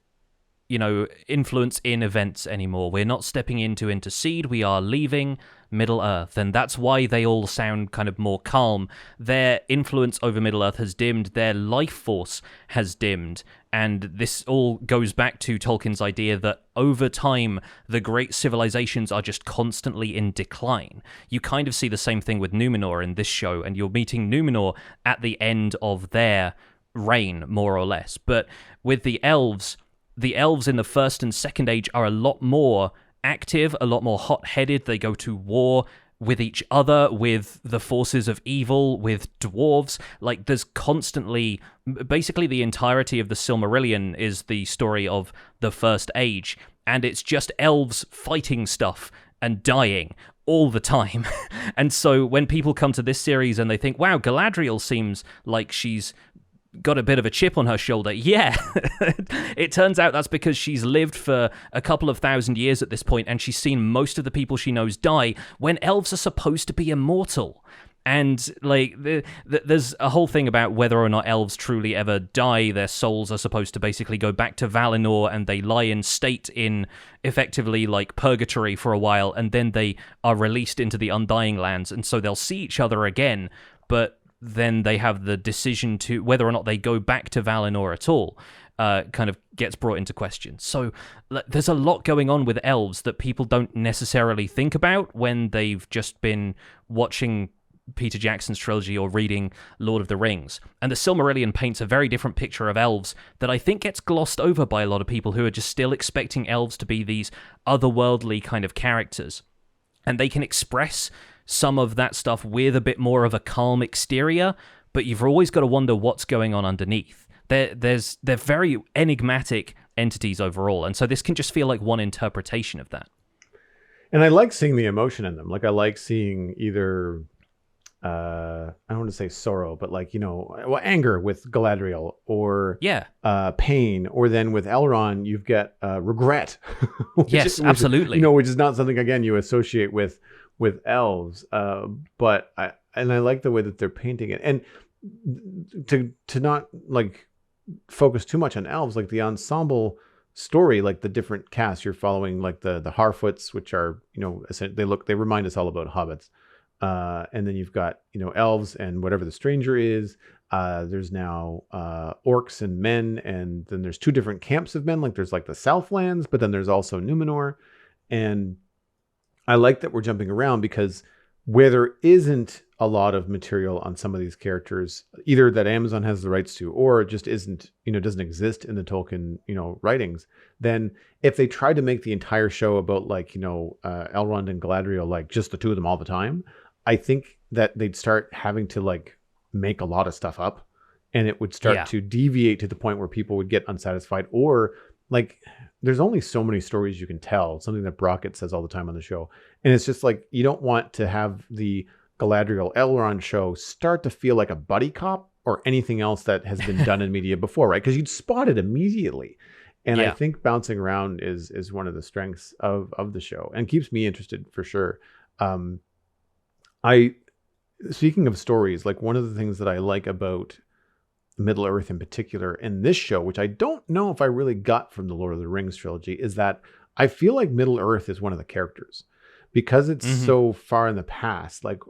S2: influence in events anymore. We're not stepping in to intercede. We are leaving Middle-earth, and that's why they all sound kind of more calm. Their influence over Middle-earth has dimmed. Their life force has dimmed. And this all goes back to Tolkien's idea that over time, the great civilizations are just constantly in decline. You kind of see the same thing with Numenor in this show, and you're meeting Numenor at the end of their reign, more or less. But with the elves in the First and Second Age are a lot more active, a lot more hot-headed. They go to war with each other, with the forces of evil, with dwarves. Like, there's constantly, basically the entirety of the Silmarillion is the story of the First Age, and it's just elves fighting stuff and dying all the time. And so when people come to this series and they think, wow, Galadriel seems like she's got a bit of a chip on her shoulder. Yeah, it turns out that's because she's lived for a couple of thousand years at this point, and she's seen most of the people she knows die when elves are supposed to be immortal. And like, there's a whole thing about whether or not elves truly ever die. Their souls are supposed to basically go back to Valinor, and they lie in state in effectively like purgatory for a while, and then they are released into the Undying Lands, and so they'll see each other again, but then they have the decision to whether or not they go back to Valinor at all. Kind of gets brought into question. So there's a lot going on with elves that people don't necessarily think about when they've just been watching Peter Jackson's trilogy or reading Lord of the Rings. And the Silmarillion paints a very different picture of elves that I think gets glossed over by a lot of people who are just still expecting elves to be these otherworldly kind of characters. And they can express some of that stuff with a bit more of a calm exterior, but you've always got to wonder what's going on underneath. They're very enigmatic entities overall, and so this can just feel like one interpretation of that.
S1: And I like seeing the emotion in them. Like, I like seeing either I don't want to say sorrow, but like, anger with Galadriel, or pain, or then with Elrond you've got regret.
S2: Yes, absolutely.
S1: Which is not something, again, you associate with elves, but I like the way that they're painting it, and to not like focus too much on elves, like the ensemble story, like the different casts you're following, like the Harfoots, which are they remind us all about hobbits. And then you've got, elves and whatever the stranger is. There's now orcs and men, and then there's two different camps of men. Like there's like the Southlands, but then there's also Numenor. And I like that we're jumping around, because where there isn't a lot of material on some of these characters, either that Amazon has the rights to, or just isn't, doesn't exist in the Tolkien, writings, then if they tried to make the entire show about like, Elrond and Galadriel, like just the two of them all the time, I think that they'd start having to like make a lot of stuff up, and it would start to deviate to the point where people would get unsatisfied, or like there's only so many stories you can tell, something that Brockett says all the time on the show. And it's just like, you don't want to have the Galadriel Elrond show start to feel like a buddy cop or anything else that has been done in media before, right? Because you'd spot it immediately. And I think bouncing around is one of the strengths of the show, and keeps me interested for sure. Speaking of stories, like one of the things that I like about Middle Earth in particular in this show, which I don't know if I really got from the Lord of the Rings trilogy, is that I feel like Middle Earth is one of the characters, because it's so far in the past. Like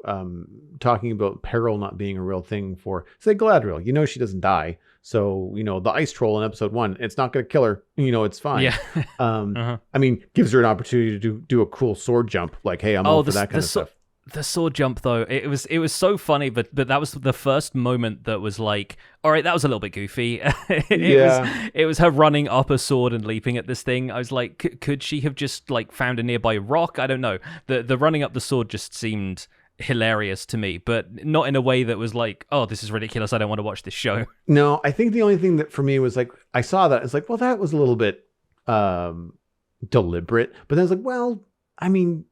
S1: talking about peril not being a real thing for, say, Galadriel. She doesn't die, so the ice troll in episode 1, it's not going to kill her. It's fine. Yeah. I mean, gives her an opportunity to do a cool sword jump. Like, hey, I'm all for that kind of stuff.
S2: The sword jump, though, it was so funny, but that was the first moment that was like, all right, that was a little bit goofy. It was her running up a sword and leaping at this thing. I was like, could she have just like found a nearby rock? I don't know. The running up the sword just seemed hilarious to me, but not in a way that was like, oh, this is ridiculous, I don't want to watch this show.
S1: No, I think the only thing that for me was like, I saw that, it's like, well, that was a little bit deliberate, but then I was like, well, I mean,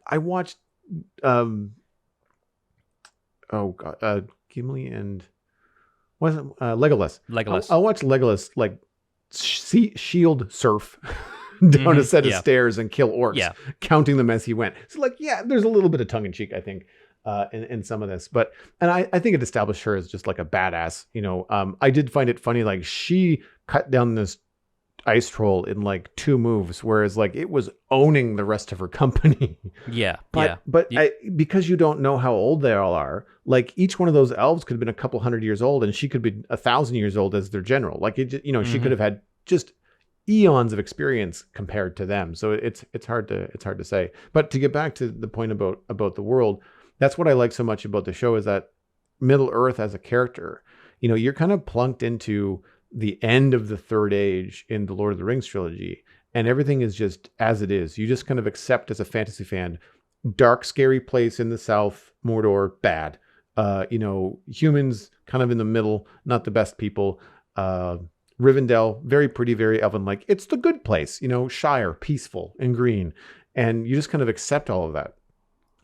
S1: I watched Gimli and wasn't Legolas. I'll watch Legolas like shield surf down a set of stairs and kill orcs, counting them as he went. So like, there's a little bit of tongue in cheek, I think, in some of this, and I think it established her as just like a badass. I did find it funny, like she cut down this ice troll in like 2 moves, whereas like it was owning the rest of her company. Because you don't know how old they all are, like each one of those elves could have been a couple hundred years old, and she could be 1,000 years old as their general. Like it, she could have had just eons of experience compared to them. So it's hard to say. But to get back to the point about the world, that's what I like so much about the show, is that Middle Earth as a character, you're kind of plunked into the end of the Third Age in the Lord of the Rings trilogy, and everything is just as it is. You just kind of accept as a fantasy fan, dark, scary place in the south, Mordor, bad. Humans kind of in the middle, not the best people. Rivendell, very pretty, very elven-like. It's the good place, Shire, peaceful and green. And you just kind of accept all of that.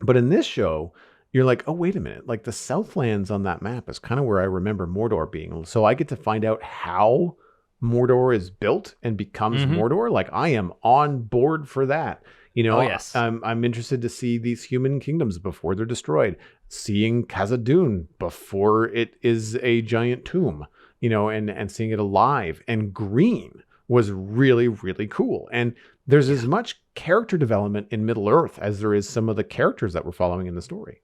S1: But in this show, you're like, oh, wait a minute. Like the Southlands on that map is kind of where I remember Mordor being. So I get to find out how Mordor is built and becomes
S2: Mm-hmm.
S1: Mordor. Like I am on board for that.
S2: Oh yes.
S1: I'm interested to see these human kingdoms before they're destroyed, seeing Khazad-dûm before it is a giant tomb, and seeing it alive and green was really, really cool. And there's as much character development in Middle Earth as there is some of the characters that we're following in the story.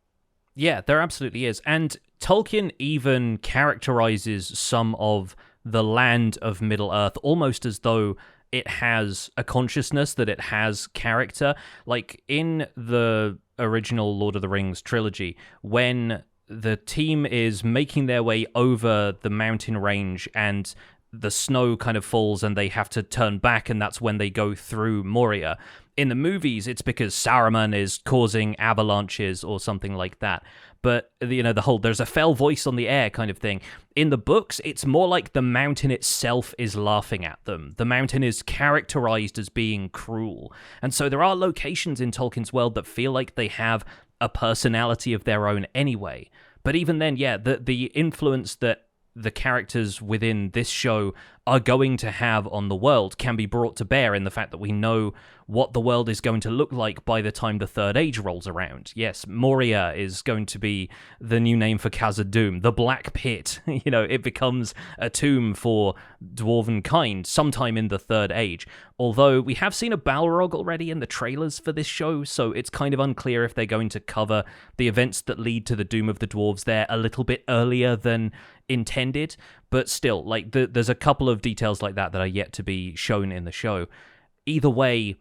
S2: Yeah, there absolutely is. And Tolkien even characterizes some of the land of Middle Earth almost as though it has a consciousness, that it has character. Like in the original Lord of the Rings trilogy, when the team is making their way over the mountain range and the snow kind of falls and they have to turn back, and that's when they go through Moria. In the movies, it's because Saruman is causing avalanches or something like that. But, the whole there's a fell voice on the air kind of thing. In the books, it's more like the mountain itself is laughing at them. The mountain is characterized as being cruel. And so there are locations in Tolkien's world that feel like they have a personality of their own anyway. But even then, yeah, the influence that the characters within this show are going to have on the world can be brought to bear in the fact that we know what the world is going to look like by the time the Third Age rolls around. Yes, Moria is going to be the new name for Khazad-dûm, the Black Pit. It becomes a tomb for dwarven kind sometime in the Third Age. Although we have seen a Balrog already in the trailers for this show, so it's kind of unclear if they're going to cover the events that lead to the doom of the dwarves there a little bit earlier than intended. But still, like there's a couple of details like that are yet to be shown in the show. Either way,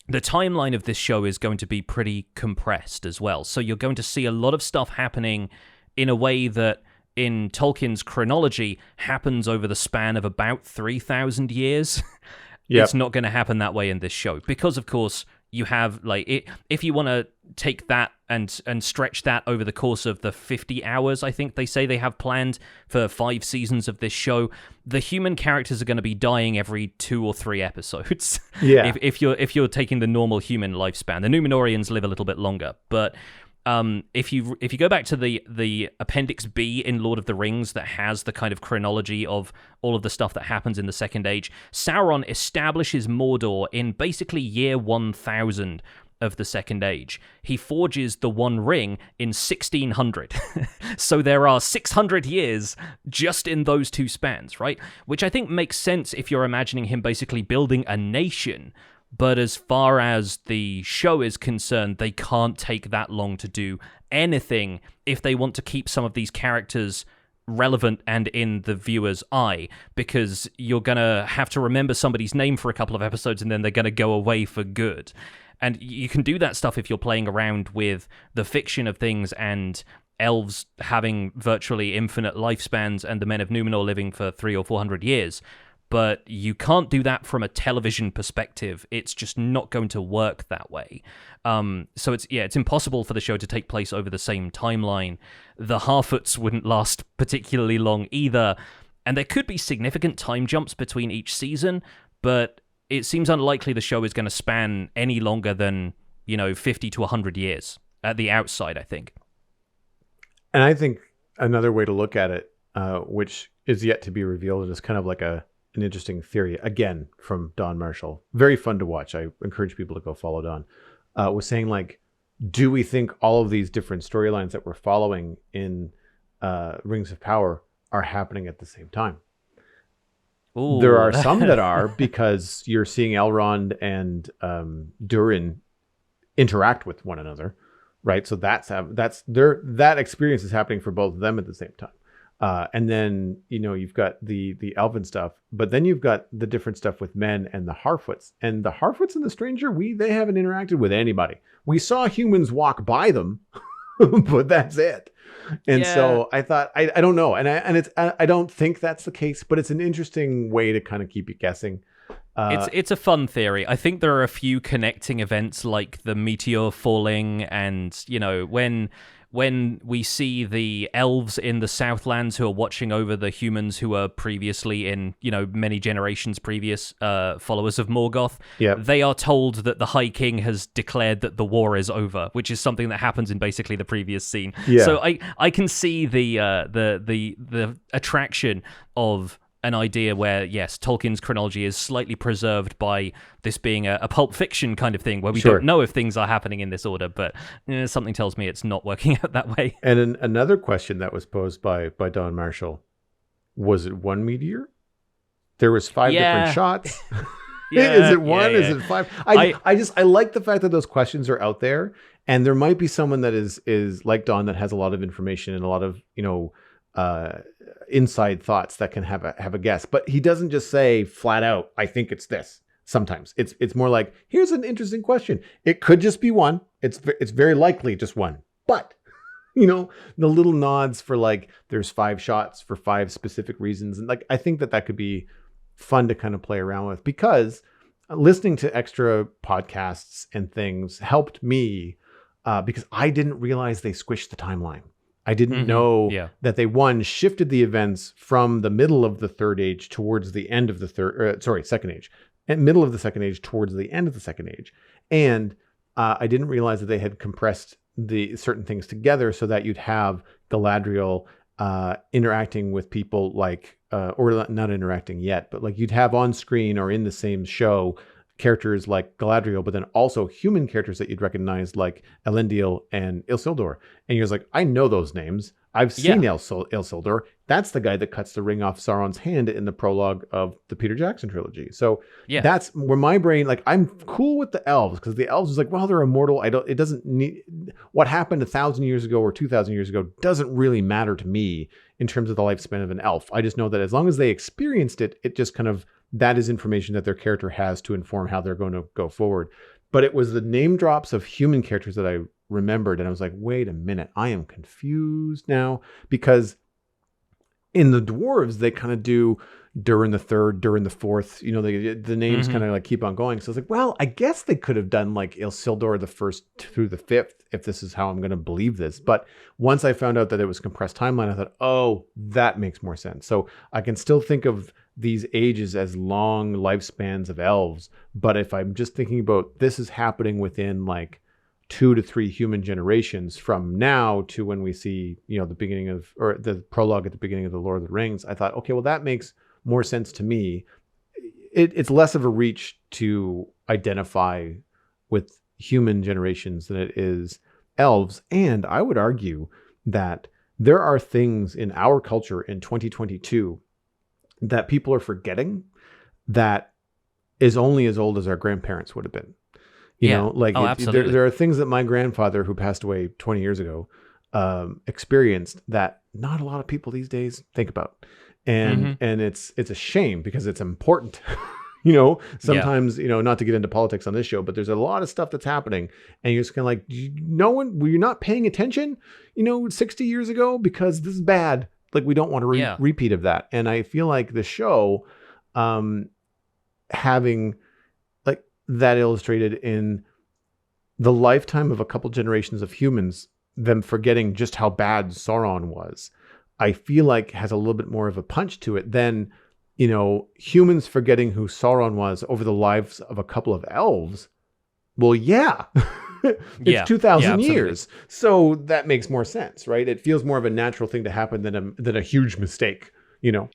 S2: the timeline of this show is going to be pretty compressed as well. So you're going to see a lot of stuff happening in a way that in Tolkien's chronology happens over the span of about 3,000 years.
S1: Yep.
S2: It's not going to happen that way in this show because, of course, you have if you want to take that and stretch that over the course of the 50 hours, I think they say they have planned for 5 seasons of this show, the human characters are going to be dying every 2 or 3 episodes.
S1: Yeah.
S2: if you're taking the normal human lifespan, the Númenóreans live a little bit longer, but if you go back to the Appendix B in Lord of the Rings that has the kind of chronology of all of the stuff that happens in the Second Age, Sauron establishes Mordor in basically year 1000 of the Second Age. He forges the One Ring in 1600. So there are 600 years just in those 2 spans, right? Which I think makes sense if you're imagining him basically building a nation. But as far as the show is concerned, they can't take that long to do anything if they want to keep some of these characters relevant and in the viewer's eye, because you're going to have to remember somebody's name for a couple of episodes and then they're going to go away for good. And you can do that stuff if you're playing around with the fiction of things and elves having virtually infinite lifespans and the men of Númenor living for 300 or 400 years. But you can't do that from a television perspective. It's just not going to work that way. So it's impossible for the show to take place over the same timeline. The Harfoots wouldn't last particularly long either, and there could be significant time jumps between each season, but it seems unlikely the show is going to span any longer than 50 to 100 years at the outside, I think.
S1: And I think another way to look at it, which is yet to be revealed, is kind of like an interesting theory, again, from Don Marshall. Very fun to watch. I encourage people to go follow Don. Was saying, like, do we think all of these different storylines that we're following in Rings of Power are happening at the same time?
S2: Ooh.
S1: There are some that are, because you're seeing Elrond and Durin interact with one another, right? So that experience is happening for both of them at the same time. And then, you've got the elven stuff, but then you've got the different stuff with men and the Harfoots. And the Harfoots and the Stranger, they haven't interacted with anybody. We saw humans walk by them, but that's it. And so I thought, I don't know. I don't think that's the case, but it's an interesting way to kind of keep you guessing.
S2: It's a fun theory. I think there are a few connecting events like the meteor falling and, when we see the elves in the Southlands who are watching over the humans who are previously in, many generations previous followers of Morgoth, they are told that the High King has declared that the war is over, which is something that happens in basically the previous scene.
S1: Yeah.
S2: So I can see the attraction of an idea where, yes, Tolkien's chronology is slightly preserved by this being a Pulp Fiction kind of thing where we don't know if things are happening in this order, but something tells me it's not working out that way.
S1: And another question that was posed by Don Marshall, was it one meteor? There was 5 different shots. Is it one? Is it 5? I like the fact that those questions are out there, and there might be someone that is like Don that has a lot of information and a lot of, inside thoughts that can have a guess, but he doesn't just say flat out, I think it's this. Sometimes it's more like, here's an interesting question. It could just be one. It's very likely just one, but the little nods for like, there's 5 shots for 5 specific reasons. And like, I think that could be fun to kind of play around with, because listening to extra podcasts and things helped me because I didn't realize they squished the timeline. I didn't know that they shifted the events from the middle of the Third Age towards the end of the Second Age, and middle of the Second Age towards the end of the Second Age. And I didn't realize that they had compressed the certain things together so that you'd have Galadriel interacting with people like, or not interacting yet, but like you'd have on screen or in the same show characters like Galadriel, but then also human characters that you'd recognize like Elendil and Isildur. And you're like, I know those names. I've seen Isildur. That's the guy that cuts the ring off Sauron's hand in the prologue of the Peter Jackson trilogy. So that's where my brain, like, I'm cool with the elves, because the elves is like, well, they're immortal. It doesn't need, what happened 1,000 years ago or 2,000 years ago doesn't really matter to me in terms of the lifespan of an elf. I just know that as long as they experienced it, it just kind of, that is information that their character has to inform how they're going to go forward. But it was the name drops of human characters that I remembered. And I was like, wait a minute, I am confused now. Because in the dwarves, they kind of do Durin the Third, Durin the Fourth, the names kind of like keep on going. So I was like, well, I guess they could have done like Isildur the First through the Fifth, if this is how I'm going to believe this. But once I found out that it was compressed timeline, I thought, oh, that makes more sense. So I can still think of these ages as long lifespans of elves. But if I'm just thinking about this is happening within like 2 to 3 human generations from now to when we see, the beginning of, or the prologue at the beginning of the Lord of the Rings, I thought, okay, well, that makes more sense to me. It's less of a reach to identify with human generations than it is elves. And I would argue that there are things in our culture in 2022 that people are forgetting that is only as old as our grandparents would have been. There are things that my grandfather, who passed away 20 years ago, experienced that not a lot of people these days think about. And it's a shame, because it's important. Sometimes, not to get into politics on this show, but there's a lot of stuff that's happening, and you're just kind of like, were you not paying attention, 60 years ago, because this is bad. Like, we don't want a repeat of that. And I feel like the show, having like that illustrated in the lifetime of a couple generations of humans, them forgetting just how bad Sauron was, I feel like has a little bit more of a punch to it than, humans forgetting who Sauron was over the lives of a couple of elves. Well, yeah. It's 2,000 years. So that makes more sense, right? It feels more of a natural thing to happen than a huge mistake,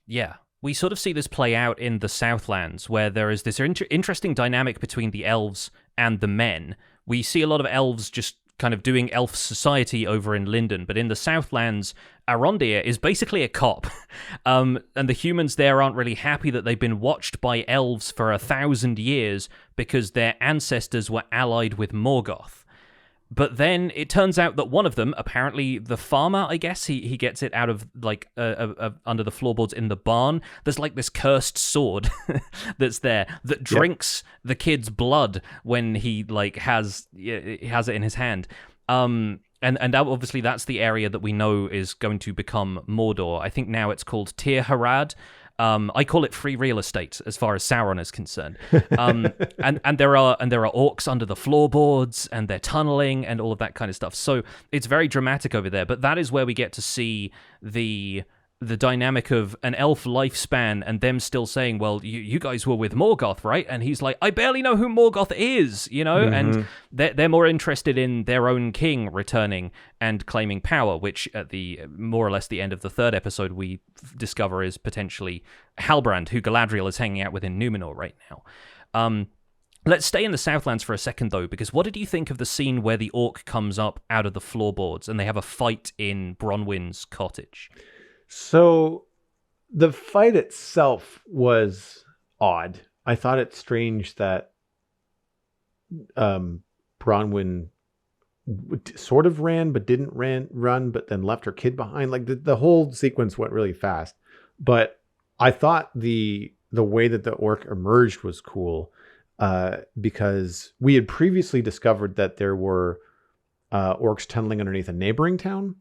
S2: Yeah. We sort of see this play out in the Southlands, where there is this interesting dynamic between the elves and the men. We see a lot of elves just kind of doing elf society over in Lindon, but in the Southlands, Arondir is basically a cop. And the humans there aren't really happy that they've been watched by elves for 1,000 years because their ancestors were allied with Morgoth. But then it turns out that one of them, apparently the farmer, I guess, he gets it out of like under the floorboards in the barn. There's like this cursed sword that's there that drinks the kid's blood when he like has it in his hand. And obviously that's the area that we know is going to become Mordor. I think now it's called Tir Harad. I call it free real estate as far as Sauron is concerned. And there are orcs under the floorboards, and they're tunneling and all of that kind of stuff. So it's very dramatic over there. But that is where we get to see the dynamic of an elf lifespan and them still saying, well, you guys were with Morgoth, right? And he's like, I barely know who Morgoth is, and they're more interested in their own king returning and claiming power, which at the more or less the end of the third episode we discover is potentially Halbrand, who Galadriel is hanging out with in Númenor right now. Let's stay in the Southlands for a second, though, because what did you think of the scene where the orc comes up out of the floorboards and they have a fight in Bronwyn's cottage?
S1: So the fight itself was odd. I thought it strange that Bronwyn sort of ran, but didn't run, but then left her kid behind. Like the whole sequence went really fast. But I thought the way that the orc emerged was cool, because we had previously discovered that there were orcs tunneling underneath a neighboring town.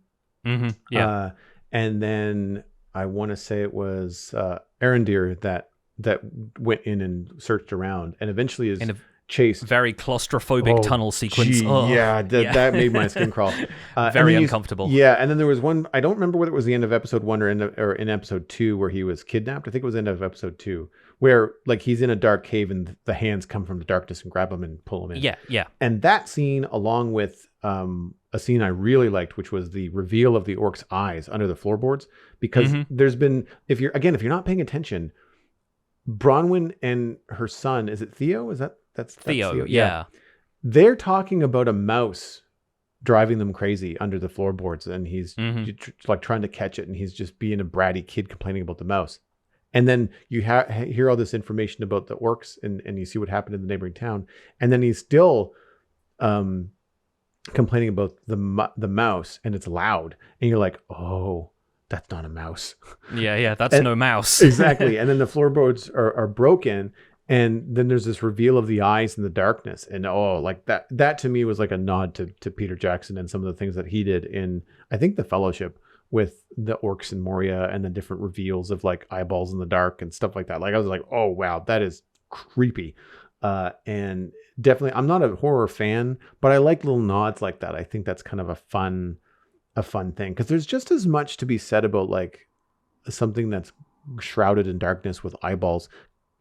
S2: Mm-hmm. Yeah.
S1: And then I want to say it was Arendir that went in and searched around, and eventually is chased.
S2: Very claustrophobic tunnel sequence.
S1: That made my skin crawl.
S2: Very uncomfortable.
S1: Yeah, and then there was one, I don't remember whether it was the end of episode 1 or in episode 2 where he was kidnapped. I think it was the end of episode 2, where like he's in a dark cave and the hands come from the darkness and grab him and pull him in.
S2: Yeah.
S1: And that scene, along with a scene I really liked, which was the reveal of the orc's eyes under the floorboards, because there's been, if you're not paying attention, Bronwyn and her son, is it Theo? That's
S2: Theo? Yeah.
S1: They're talking about a mouse driving them crazy under the floorboards, and he's like trying to catch it, and he's just being a bratty kid complaining about the mouse. And then you hear all this information about the orcs, and you see what happened in the neighboring town, and then he's still complaining about the mouse, and it's loud, and you're like, oh, that's not a mouse.
S2: Yeah, that's no mouse.
S1: Exactly. And then the floorboards are broken, and then there's this reveal of the eyes in the darkness, and like that to me was like a nod to Peter Jackson and some of the things that he did in, I think, The Fellowship, with the orcs in Moria, and the different reveals of like eyeballs in the dark and stuff like that. Like I was like, oh wow, that is creepy. And definitely, I'm not a horror fan, but I like little nods like that. I think that's kind of a fun thing, because there's just as much to be said about like something that's shrouded in darkness with eyeballs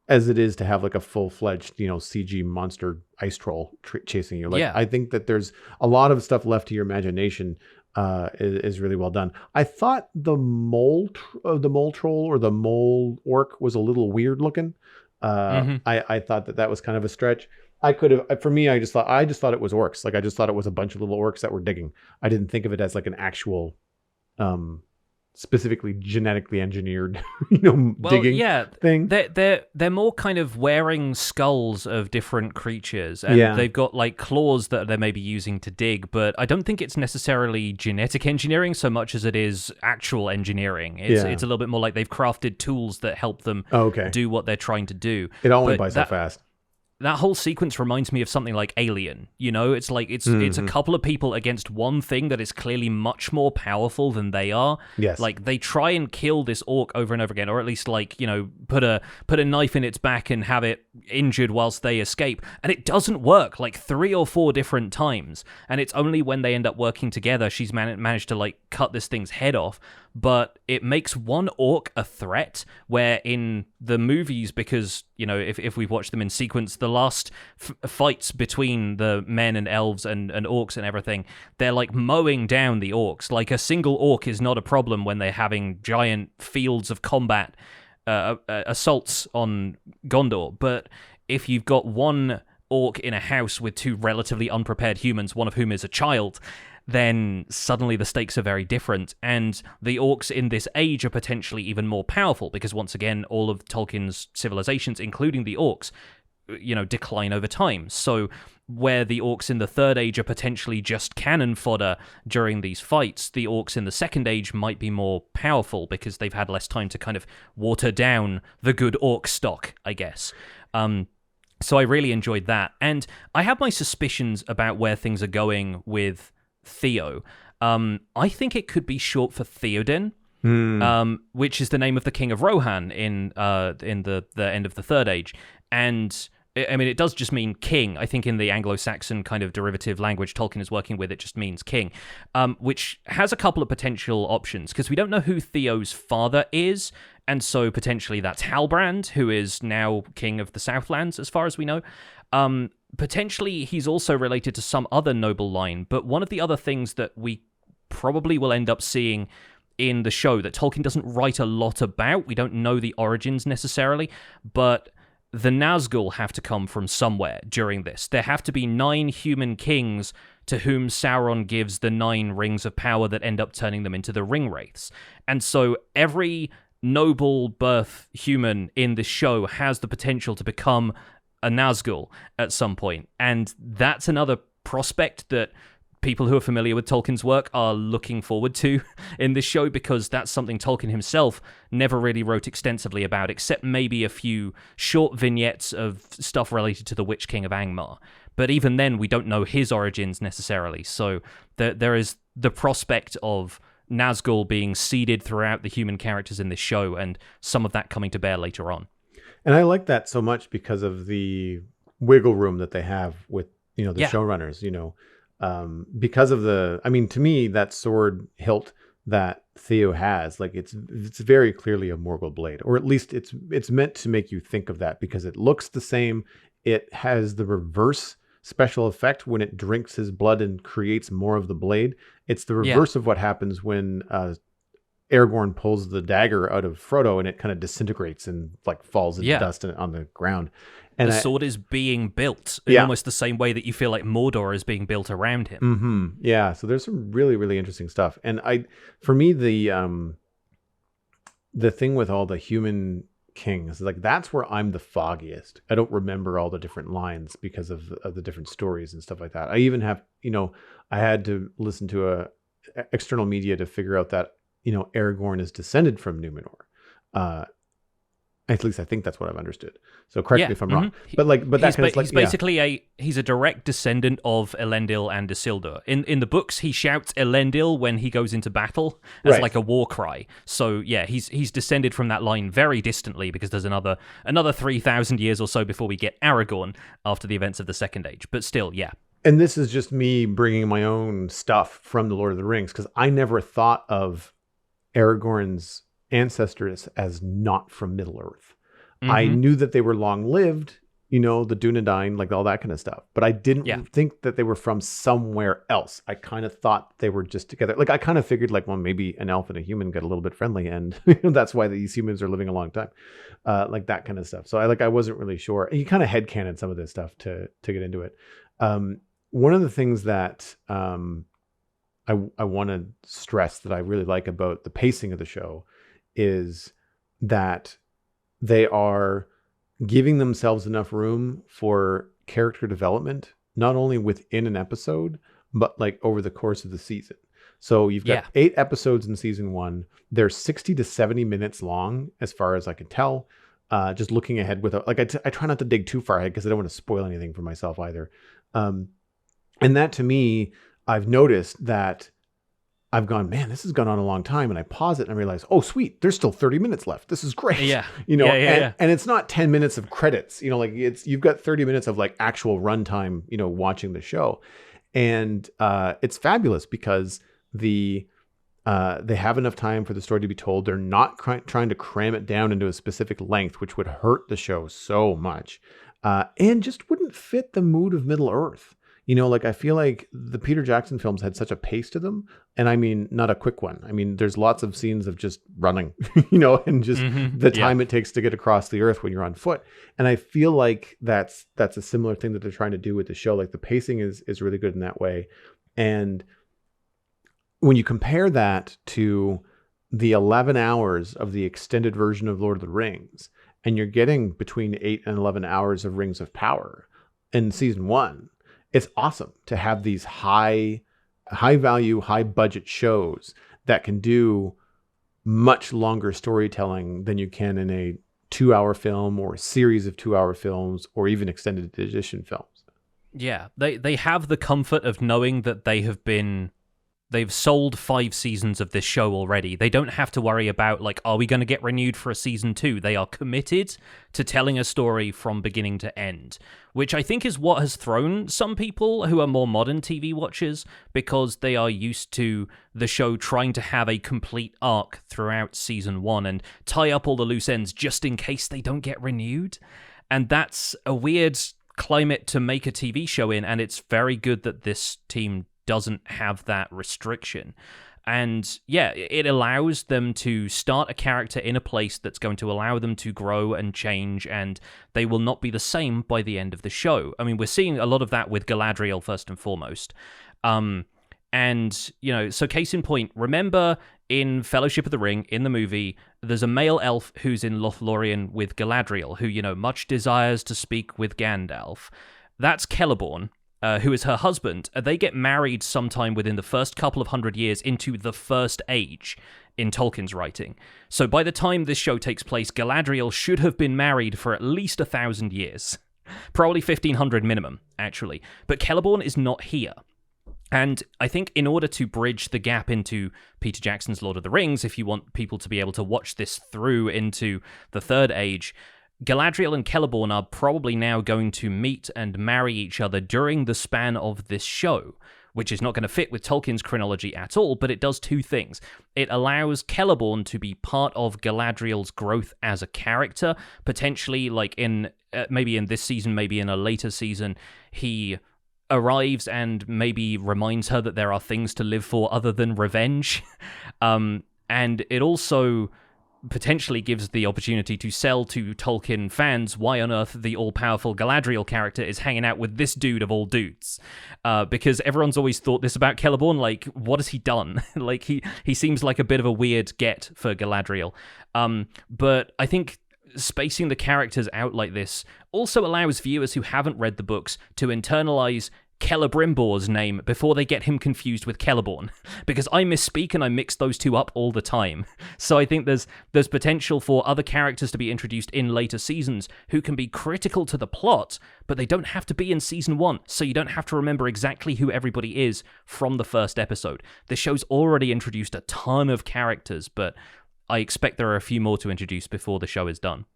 S1: as it is to have like a full-fledged, CG monster ice troll chasing you. Like, yeah. I think that there's a lot of stuff left to your imagination. Is really well done. I thought the mole troll or the mole orc was a little weird looking. I thought that was kind of a stretch. I just thought it was orcs. Like I just thought it was a bunch of little orcs that were digging. I didn't think of it as like an actual, specifically genetically engineered, digging thing.
S2: They're more kind of wearing skulls of different creatures, and they've got like claws that they may be using to dig. But I don't think it's necessarily genetic engineering so much as it is actual engineering. It's a little bit more like they've crafted tools that help them do what they're trying to do.
S1: It all went by so fast.
S2: That whole sequence reminds me of something like Alien. It's like it's a couple of people against one thing that is clearly much more powerful than they are.
S1: Yes.
S2: Like they try and kill this orc over and over again, or at least like, put a knife in its back and have it injured whilst they escape, and it doesn't work like 3 or 4 different times. And it's only when they end up working together she's managed to like cut this thing's head off. But it makes one orc a threat, where in the movies, because, if we've watched them in sequence, the last fights between the men and elves and orcs and everything, they're like mowing down the orcs. Like a single orc is not a problem when they're having giant fields of combat assaults on Gondor. But if you've got one orc in a house with 2 relatively unprepared humans, one of whom is a child, then suddenly the stakes are very different, and the orcs in this age are potentially even more powerful, because once again, all of Tolkien's civilizations, including the orcs, decline over time. So where the orcs in the Third Age are potentially just cannon fodder during these fights, the orcs in the Second Age might be more powerful because they've had less time to kind of water down the good orc stock, I guess. So I really enjoyed that. And I have my suspicions about where things are going with Theo. I think it could be short for Theoden.
S1: Hmm.
S2: which is the name of the king of Rohan in the end of the Third Age. And I mean, it does just mean king. I think in the Anglo-Saxon kind of derivative language Tolkien is working with, it just means king, which has a couple of potential options, because we don't know who Theo's father is, and so potentially that's Halbrand, who is now king of the Southlands, as far as we know. Potentially he's also related to some other noble line, but one of the other things that we probably will end up seeing in the show that Tolkien doesn't write a lot about, we don't know the origins necessarily, but the Nazgul have to come from somewhere during this. There have to be 9 human kings to whom Sauron gives the 9 rings of power that end up turning them into the Ringwraiths. And so every noble birth human in this show has the potential to become a Nazgul at some point. And that's another prospect that people who are familiar with Tolkien's work are looking forward to in this show, because that's something Tolkien himself never really wrote extensively about, except maybe a few short vignettes of stuff related to the Witch King of Angmar. But even then, we don't know his origins necessarily. So there is the prospect of Nazgul being seeded throughout the human characters in this show, and some of that coming to bear later on.
S1: And I like that so much because of the wiggle room that they have with, the showrunners, because of to me, that sword hilt that Theo has, like it's very clearly a Morgul blade, or at least it's meant to make you think of that, because it looks the same. It has the reverse special effect when it drinks his blood and creates more of the blade. It's the reverse of what happens when Aragorn pulls the dagger out of Frodo, and it kind of disintegrates and like falls into dust on the ground. And
S2: the sword is being built in almost the same way that you feel like Mordor is being built around him.
S1: Mm-hmm. Yeah, so there's some really, really interesting stuff. And for me, the thing with all the human kings, like that's where I'm the foggiest. I don't remember all the different lines because of the different stories and stuff like that. I even have, I had to listen to external media to figure out that, Aragorn is descended from Numenor. At least I think that's what I've understood. So correct me if I'm wrong. But
S2: he's a direct descendant of Elendil and Isildur. In the books, he shouts Elendil when he goes into battle as like a war cry. So yeah, he's descended from that line very distantly, because there's another 3,000 years or so before we get Aragorn after the events of the Second Age. But still, yeah.
S1: And this is just me bringing my own stuff from the Lord of the Rings, because I never thought of Aragorn's ancestors as not from Middle Earth. I knew that they were long-lived, the Dunedain, like all that kind of stuff. But I didn't think that they were from somewhere else. I kind of thought they were just together. Like I kind of figured like, well, maybe an elf and a human get a little bit friendly, and that's why these humans are living a long time. Like that kind of stuff. So I wasn't really sure. You kind of headcanon some of this stuff to get into it. One of the things that I want to stress that I really like about the pacing of the show is that they are giving themselves enough room for character development, not only within an episode, but like over the course of the season. So you've got 8 episodes in season 1. They're 60 to 70 minutes long, as far as I can tell. Just looking ahead I try not to dig too far ahead, because I don't want to spoil anything for myself either. And that, to me, I've noticed that I've gone, man, this has gone on a long time. And I pause it and I realize, oh, sweet, there's still 30 minutes left. This is great.
S2: Yeah.
S1: And it's not 10 minutes of credits, you've got 30 minutes of like actual runtime, watching the show. And it's fabulous, because they have enough time for the story to be told. They're not trying to cram it down into a specific length, which would hurt the show so much, and just wouldn't fit the mood of Middle Earth. I feel like the Peter Jackson films had such a pace to them. And I mean, not a quick one. I mean, there's lots of scenes of just running, and just the time it takes to get across the earth when you're on foot. And I feel like that's a similar thing that they're trying to do with the show. Like the pacing is really good in that way. And when you compare that to the 11 hours of the extended version of Lord of the Rings, and you're getting between 8 and 11 hours of Rings of Power in season 1, it's awesome to have these high value, high budget shows that can do much longer storytelling than you can in a 2-hour film, or a series of 2-hour films, or even extended edition films.
S2: Yeah, they have the comfort of knowing that they have been they've sold 5 seasons of this show already. They don't have to worry about, like, are we going to get renewed for a season 2? They are committed to telling a story from beginning to end, which I think is what has thrown some people who are more modern TV watchers, because they are used to the show trying to have a complete arc throughout season 1 and tie up all the loose ends just in case they don't get renewed. And that's a weird climate to make a TV show in, and it's very good that this team doesn't have that restriction. And yeah, it allows them to start a character in a place that's going to allow them to grow and change, and they will not be the same by the end of the show. I mean, we're seeing a lot of that with Galadriel first and foremost. And, you know, so case in point, remember in Fellowship of the Ring, in the movie, there's a male elf who's in Lothlorien with Galadriel, who, you know, much desires to speak with Gandalf. That's Celeborn, who is her husband. They get married sometime within the first couple of 100 years into the First Age in Tolkien's writing. So by the time this show takes place, Galadriel should have been married for at least 1,000 years. Probably 1,500 minimum, actually. But Celeborn is not here. And I think in order to bridge the gap into Peter Jackson's Lord of the Rings, if you want people to be able to watch this through into the Third Age, Galadriel and Celeborn are probably now going to meet and marry each other during the span of this show, which is not going to fit with Tolkien's chronology at all, but it does two things. It allows Celeborn to be part of Galadriel's growth as a character, potentially like in maybe in this season, maybe in a later season, he arrives and maybe reminds her that there are things to live for other than revenge. And it also potentially gives the opportunity to sell to Tolkien fans why on earth the all-powerful Galadriel character is hanging out with this dude of all dudes. Because everyone's always thought this about Celeborn, like, what has he done? Like, he seems like a bit of a weird get for Galadriel. But I think spacing the characters out like this also allows viewers who haven't read the books to internalize Celebrimbor's name before they get him confused with Celeborn, because I misspeak and I mix those two up all the time. So I think there's potential for other characters to be introduced in later seasons who can be critical to the plot, but they don't have to be in season 1, so you don't have to remember exactly who everybody is from the first episode. The show's already introduced a ton of characters, but I expect there are a few more to introduce before the show is done.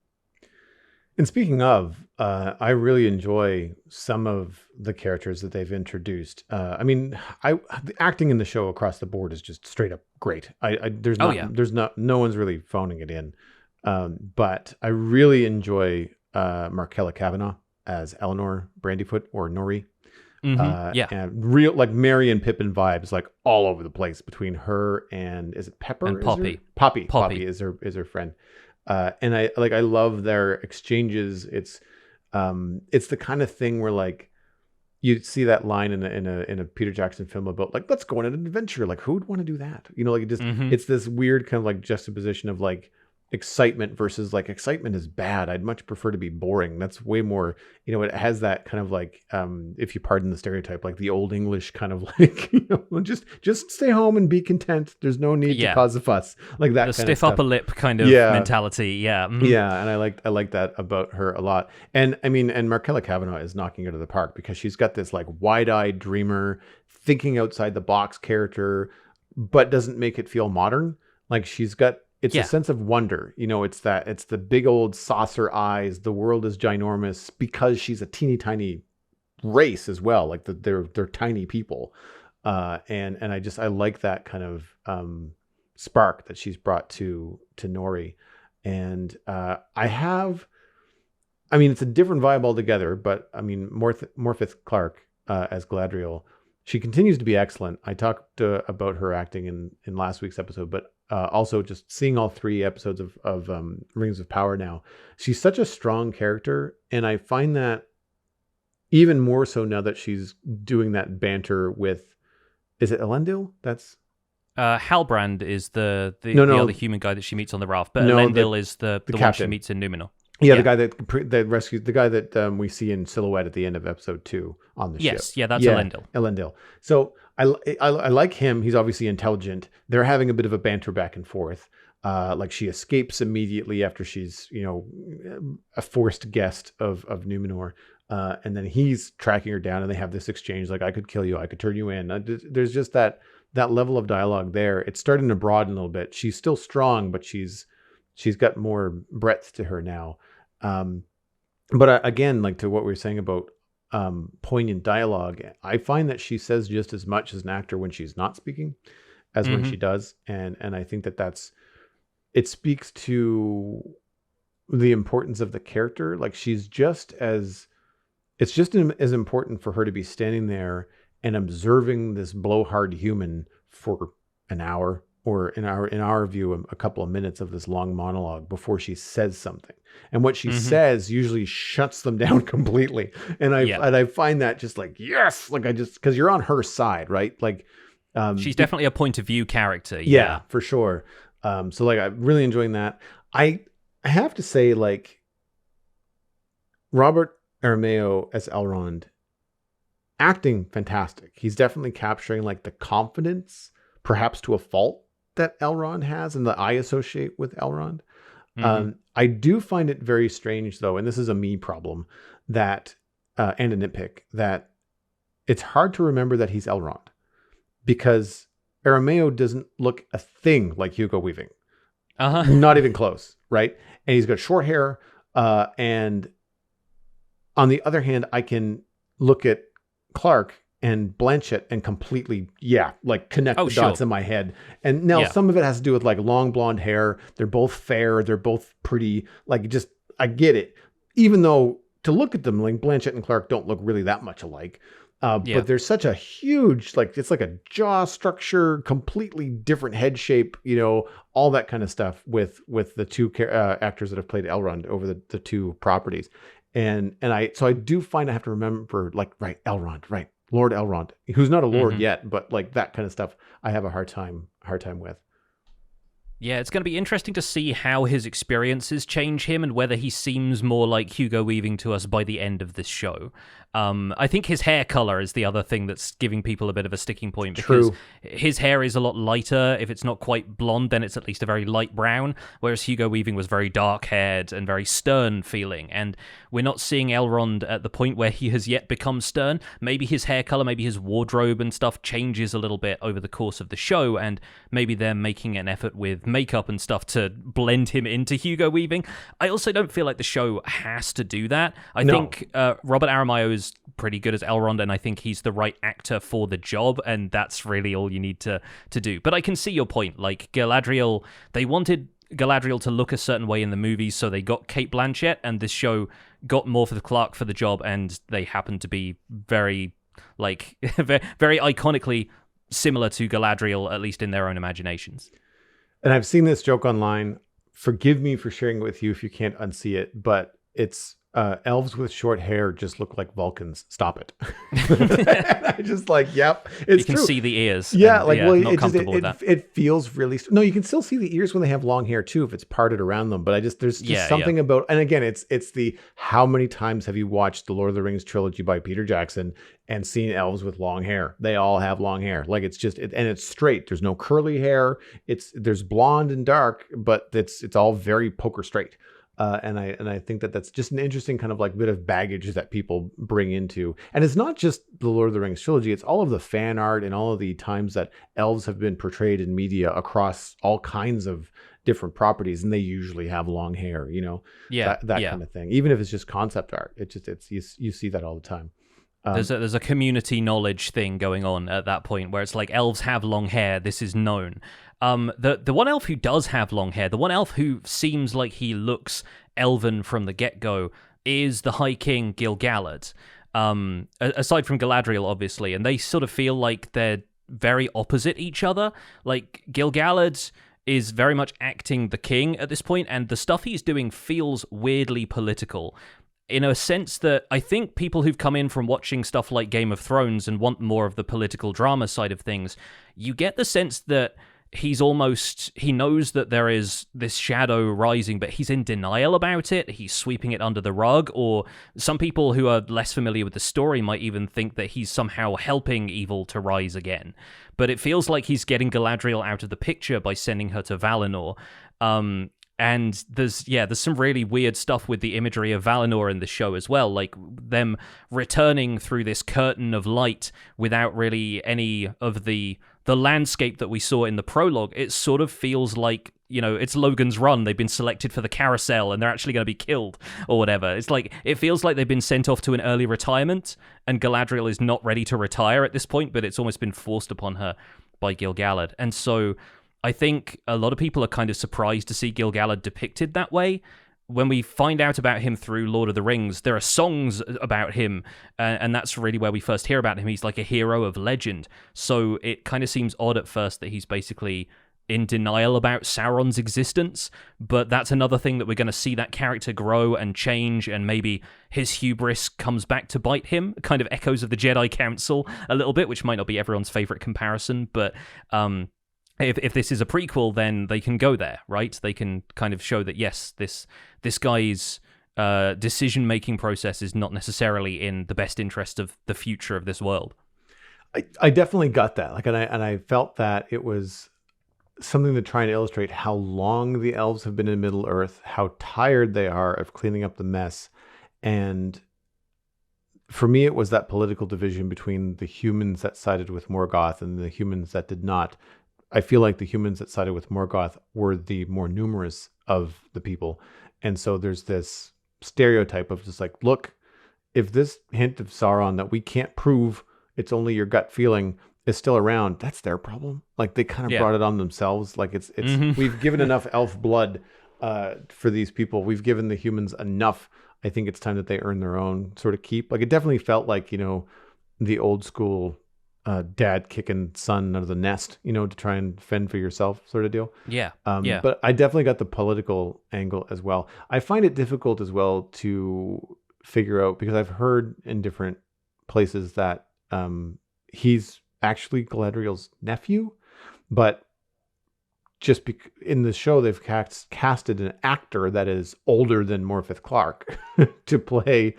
S1: And speaking of, I really enjoy some of the characters that they've introduced. I mean, the acting in the show across the board is just straight up great. No one's really phoning it in. But I really enjoy Markella Kavanagh as Eleanor Brandyfoot, or Nori. And real, like, Merry and Pippin vibes, like, all over the place between her and, is it Pepper?
S2: And Poppy.
S1: Poppy is her friend. And I love their exchanges. It's the kind of thing where, like, you see that line in a Peter Jackson film about, like, let's go on an adventure. Like, who would want to do that? You know, like, it just it's this weird kind of like juxtaposition of, like, excitement versus, like, excitement is bad. I'd much prefer to be boring. That's way more, you know, it has that kind of like, if you pardon the stereotype, like the old English kind of like, you know, just stay home and be content. There's no need to cause a fuss, like that. The kind
S2: stiff
S1: of
S2: upper lip kind of mentality. Yeah.
S1: Yeah. And I like that about her a lot. And I mean, and Markella Kavanagh is knocking it out of the park, because she's got this, like, wide-eyed dreamer, thinking outside the box character, but doesn't make it feel modern. Like, she's got, it's a sense of wonder, you know, it's the big old saucer eyes. The world is ginormous, because she's a teeny tiny race as well. Like, they're tiny people. And I like that kind of spark that she's brought to Nori. And I mean, it's a different vibe altogether, but I mean, Morfydd Clark as Galadriel, she continues to be excellent. I talked about her acting in last week's episode, but also just seeing all 3 episodes of Rings of Power now. She's such a strong character, and I find that even more so now that she's doing that banter with, is it Elendil? That's
S2: Halbrand is the other human guy that she meets on the raft, but Elendil is the one she meets in Numenor.
S1: Yeah, the guy that rescues, the guy that we see in silhouette at the end of episode 2 on the ship.
S2: Yes, yeah, that's Elendil.
S1: Elendil. So I like him. He's obviously intelligent. They're having a bit of a banter back and forth. Like, she escapes immediately after she's, you know, a forced guest of Numenor. And then he's tracking her down, and they have this exchange, like, I could kill you, I could turn you in. There's just that that level of dialogue there, it's starting to broaden a little bit. She's still strong, but she's got more breadth to her now. But again, like to what we were saying about poignant dialogue, I find that she says just as much as an actor when she's not speaking as when she does, and I think it speaks to the importance of the character. Like it's just as important for her to be standing there and observing this blowhard human for an hour, or in our view, a couple of minutes of this long monologue before she says something. And what she says usually shuts them down completely. And I find that just like, yes, like because you're on her side, right? Like,
S2: she's definitely a point of view character.
S1: Yeah, for sure. So like, I'm really enjoying that. I have to say, like, Robert Aramayo as Elrond, acting fantastic. He's definitely capturing like the confidence, perhaps to a fault, that Elrond has and that I associate with Elrond. I do find it very strange, though, and this is a me problem, that and a nitpick, that it's hard to remember that he's Elrond, because Aramayo doesn't look a thing like Hugo Weaving. Not even close, right? And he's got short hair. And on the other hand, I can look at Clark and Blanchett and completely, connect the dots in my head. And now some of it has to do with like long blonde hair. They're both fair. They're both pretty. Like, just, I get it. Even though to look at them, like Blanchett and Clark don't look really that much alike. But there's such a huge, like, it's like a jaw structure, completely different head shape, all that kind of stuff with the two actors that have played Elrond over the two properties. And I do find I have to remember, like, right, Elrond, right, Lord Elrond, who's not a lord yet, but like that kind of stuff I have a hard time with.
S2: Yeah, it's going to be interesting to see how his experiences change him and whether he seems more like Hugo Weaving to us by the end of this show. I think his hair color is the other thing that's giving people a bit of a sticking point, because his hair is a lot lighter. If it's not quite blonde, then it's at least a very light brown, whereas Hugo Weaving was very dark-haired and very stern feeling, and we're not seeing Elrond at the point where he has yet become stern. Maybe his hair color, maybe his wardrobe and stuff changes a little bit over the course of the show, and maybe they're making an effort with makeup and stuff to blend him into Hugo Weaving. I also don't feel like the show has to do that. I think Robert Aramayo is pretty good as Elrond, and I think he's the right actor for the job, and that's really all you need to do. But I can see your point. Like, Galadriel, they wanted Galadriel to look a certain way in the movies, so they got Cate Blanchett, and this show got Morpeth Clark for the job, and they happened to be very, like, very iconically similar to Galadriel, at least in their own imaginations.
S1: And I've seen this joke online. Forgive me for sharing it with you if you can't unsee it, but it's elves with short hair just look like Vulcans. Stop it. I just like, yep, it's true.
S2: You can see the ears.
S1: Yeah,
S2: not comfortable with that.
S1: It feels really. No, you can still see the ears when they have long hair too, if it's parted around them. But there's just something about, and again, it's the, how many times have you watched the Lord of the Rings trilogy by Peter Jackson and seen elves with long hair? They all have long hair. Like, it's just, and it's straight. There's no curly hair. There's blonde and dark, but it's all very poker straight. And I think that's just an interesting kind of like bit of baggage that people bring into. And it's not just the Lord of the Rings trilogy. It's all of the fan art and all of the times that elves have been portrayed in media across all kinds of different properties. And they usually have long hair, that kind of thing. Even if it's just concept art, you see that all the time.
S2: There's a community knowledge thing going on at that point where it's like, elves have long hair. This is known. The one elf who does have long hair, the one elf who seems like he looks elven from the get-go, is the High King Gil-galad. Aside from Galadriel, obviously, and they sort of feel like they're very opposite each other. Like, Gil-galad is very much acting the king at this point, and the stuff he's doing feels weirdly political, in a sense that I think people who've come in from watching stuff like Game of Thrones and want more of the political drama side of things, you get the sense that he knows that there is this shadow rising, but he's in denial about it. He's sweeping it under the rug, or some people who are less familiar with the story might even think that he's somehow helping evil to rise again. But it feels like he's getting Galadriel out of the picture by sending her to Valinor. And there's some really weird stuff with the imagery of Valinor in the show as well, like them returning through this curtain of light without really any of the the landscape that we saw in the prologue, it sort of feels like, it's Logan's Run. They've been selected for the carousel and they're actually going to be killed or whatever. It's like, it feels like they've been sent off to an early retirement and Galadriel is not ready to retire at this point, but it's almost been forced upon her by Gil-galad. And so I think a lot of people are kind of surprised to see Gil-galad depicted that way. When we find out about him through Lord of the Rings, there are songs about him, and that's really where we first hear about him. He's like a hero of legend. So it kind of seems odd at first that he's basically in denial about Sauron's existence, but that's another thing that we're going to see that character grow and change, and maybe his hubris comes back to bite him. Kind of echoes of the Jedi Council a little bit, which might not be everyone's favorite comparison, but if this is a prequel, then they can go there, right? They can kind of show that, yes, this guy's decision-making process is not necessarily in the best interest of the future of this world.
S1: I definitely got that. Like, and I felt that it was something to try and illustrate how long the elves have been in Middle-earth, how tired they are of cleaning up the mess. And for me, it was that political division between the humans that sided with Morgoth and the humans that did not. I feel like the humans that sided with Morgoth were the more numerous of the people. And so there's this stereotype of just like, look, if this hint of Sauron that we can't prove, it's only your gut feeling, is still around, that's their problem. Like, they kind of brought it on themselves. Like, it's we've given enough elf blood for these people. We've given the humans enough. I think it's time that they earn their own sort of keep. Like, it definitely felt like, the old school dad kicking son out of the nest, to try and fend for yourself sort of deal.
S2: Yeah.
S1: But I definitely got the political angle as well. I find it difficult as well to figure out, because I've heard in different places that he's actually Galadriel's nephew, but just in the show they've casted an actor that is older than Morfydd Clark to play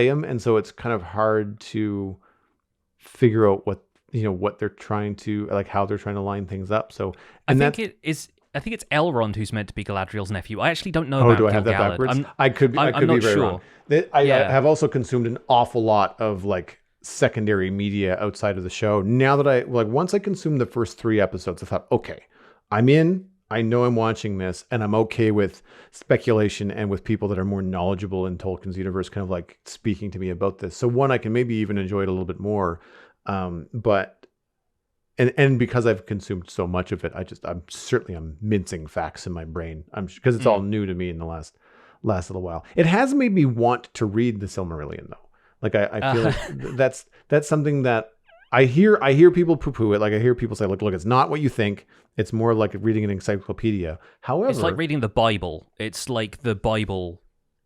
S1: him, and so it's kind of hard to figure out what they're trying to, like, how they're trying to line things up. So, and I think it's
S2: Elrond who's meant to be Galadriel's nephew. I actually don't know. Oh,
S1: do I have that backwards? I could be very sure. Wrong. I have also consumed an awful lot of like secondary media outside of the show. Now that once I consumed the first 3 episodes, I thought, okay, I'm in. I know I'm watching this, and I'm okay with speculation and with people that are more knowledgeable in Tolkien's universe kind of like speaking to me about this. So one, I can maybe even enjoy it a little bit more. But because I've consumed so much of it, I'm mincing facts in my brain. Because it's all new to me in the last little while. It has made me want to read the Silmarillion though. Like, I feel like that's something that I hear people poo-poo it. Like, I hear people say, look, it's not what you think. It's more like reading an encyclopedia. However,
S2: it's like reading the Bible. It's like the Bible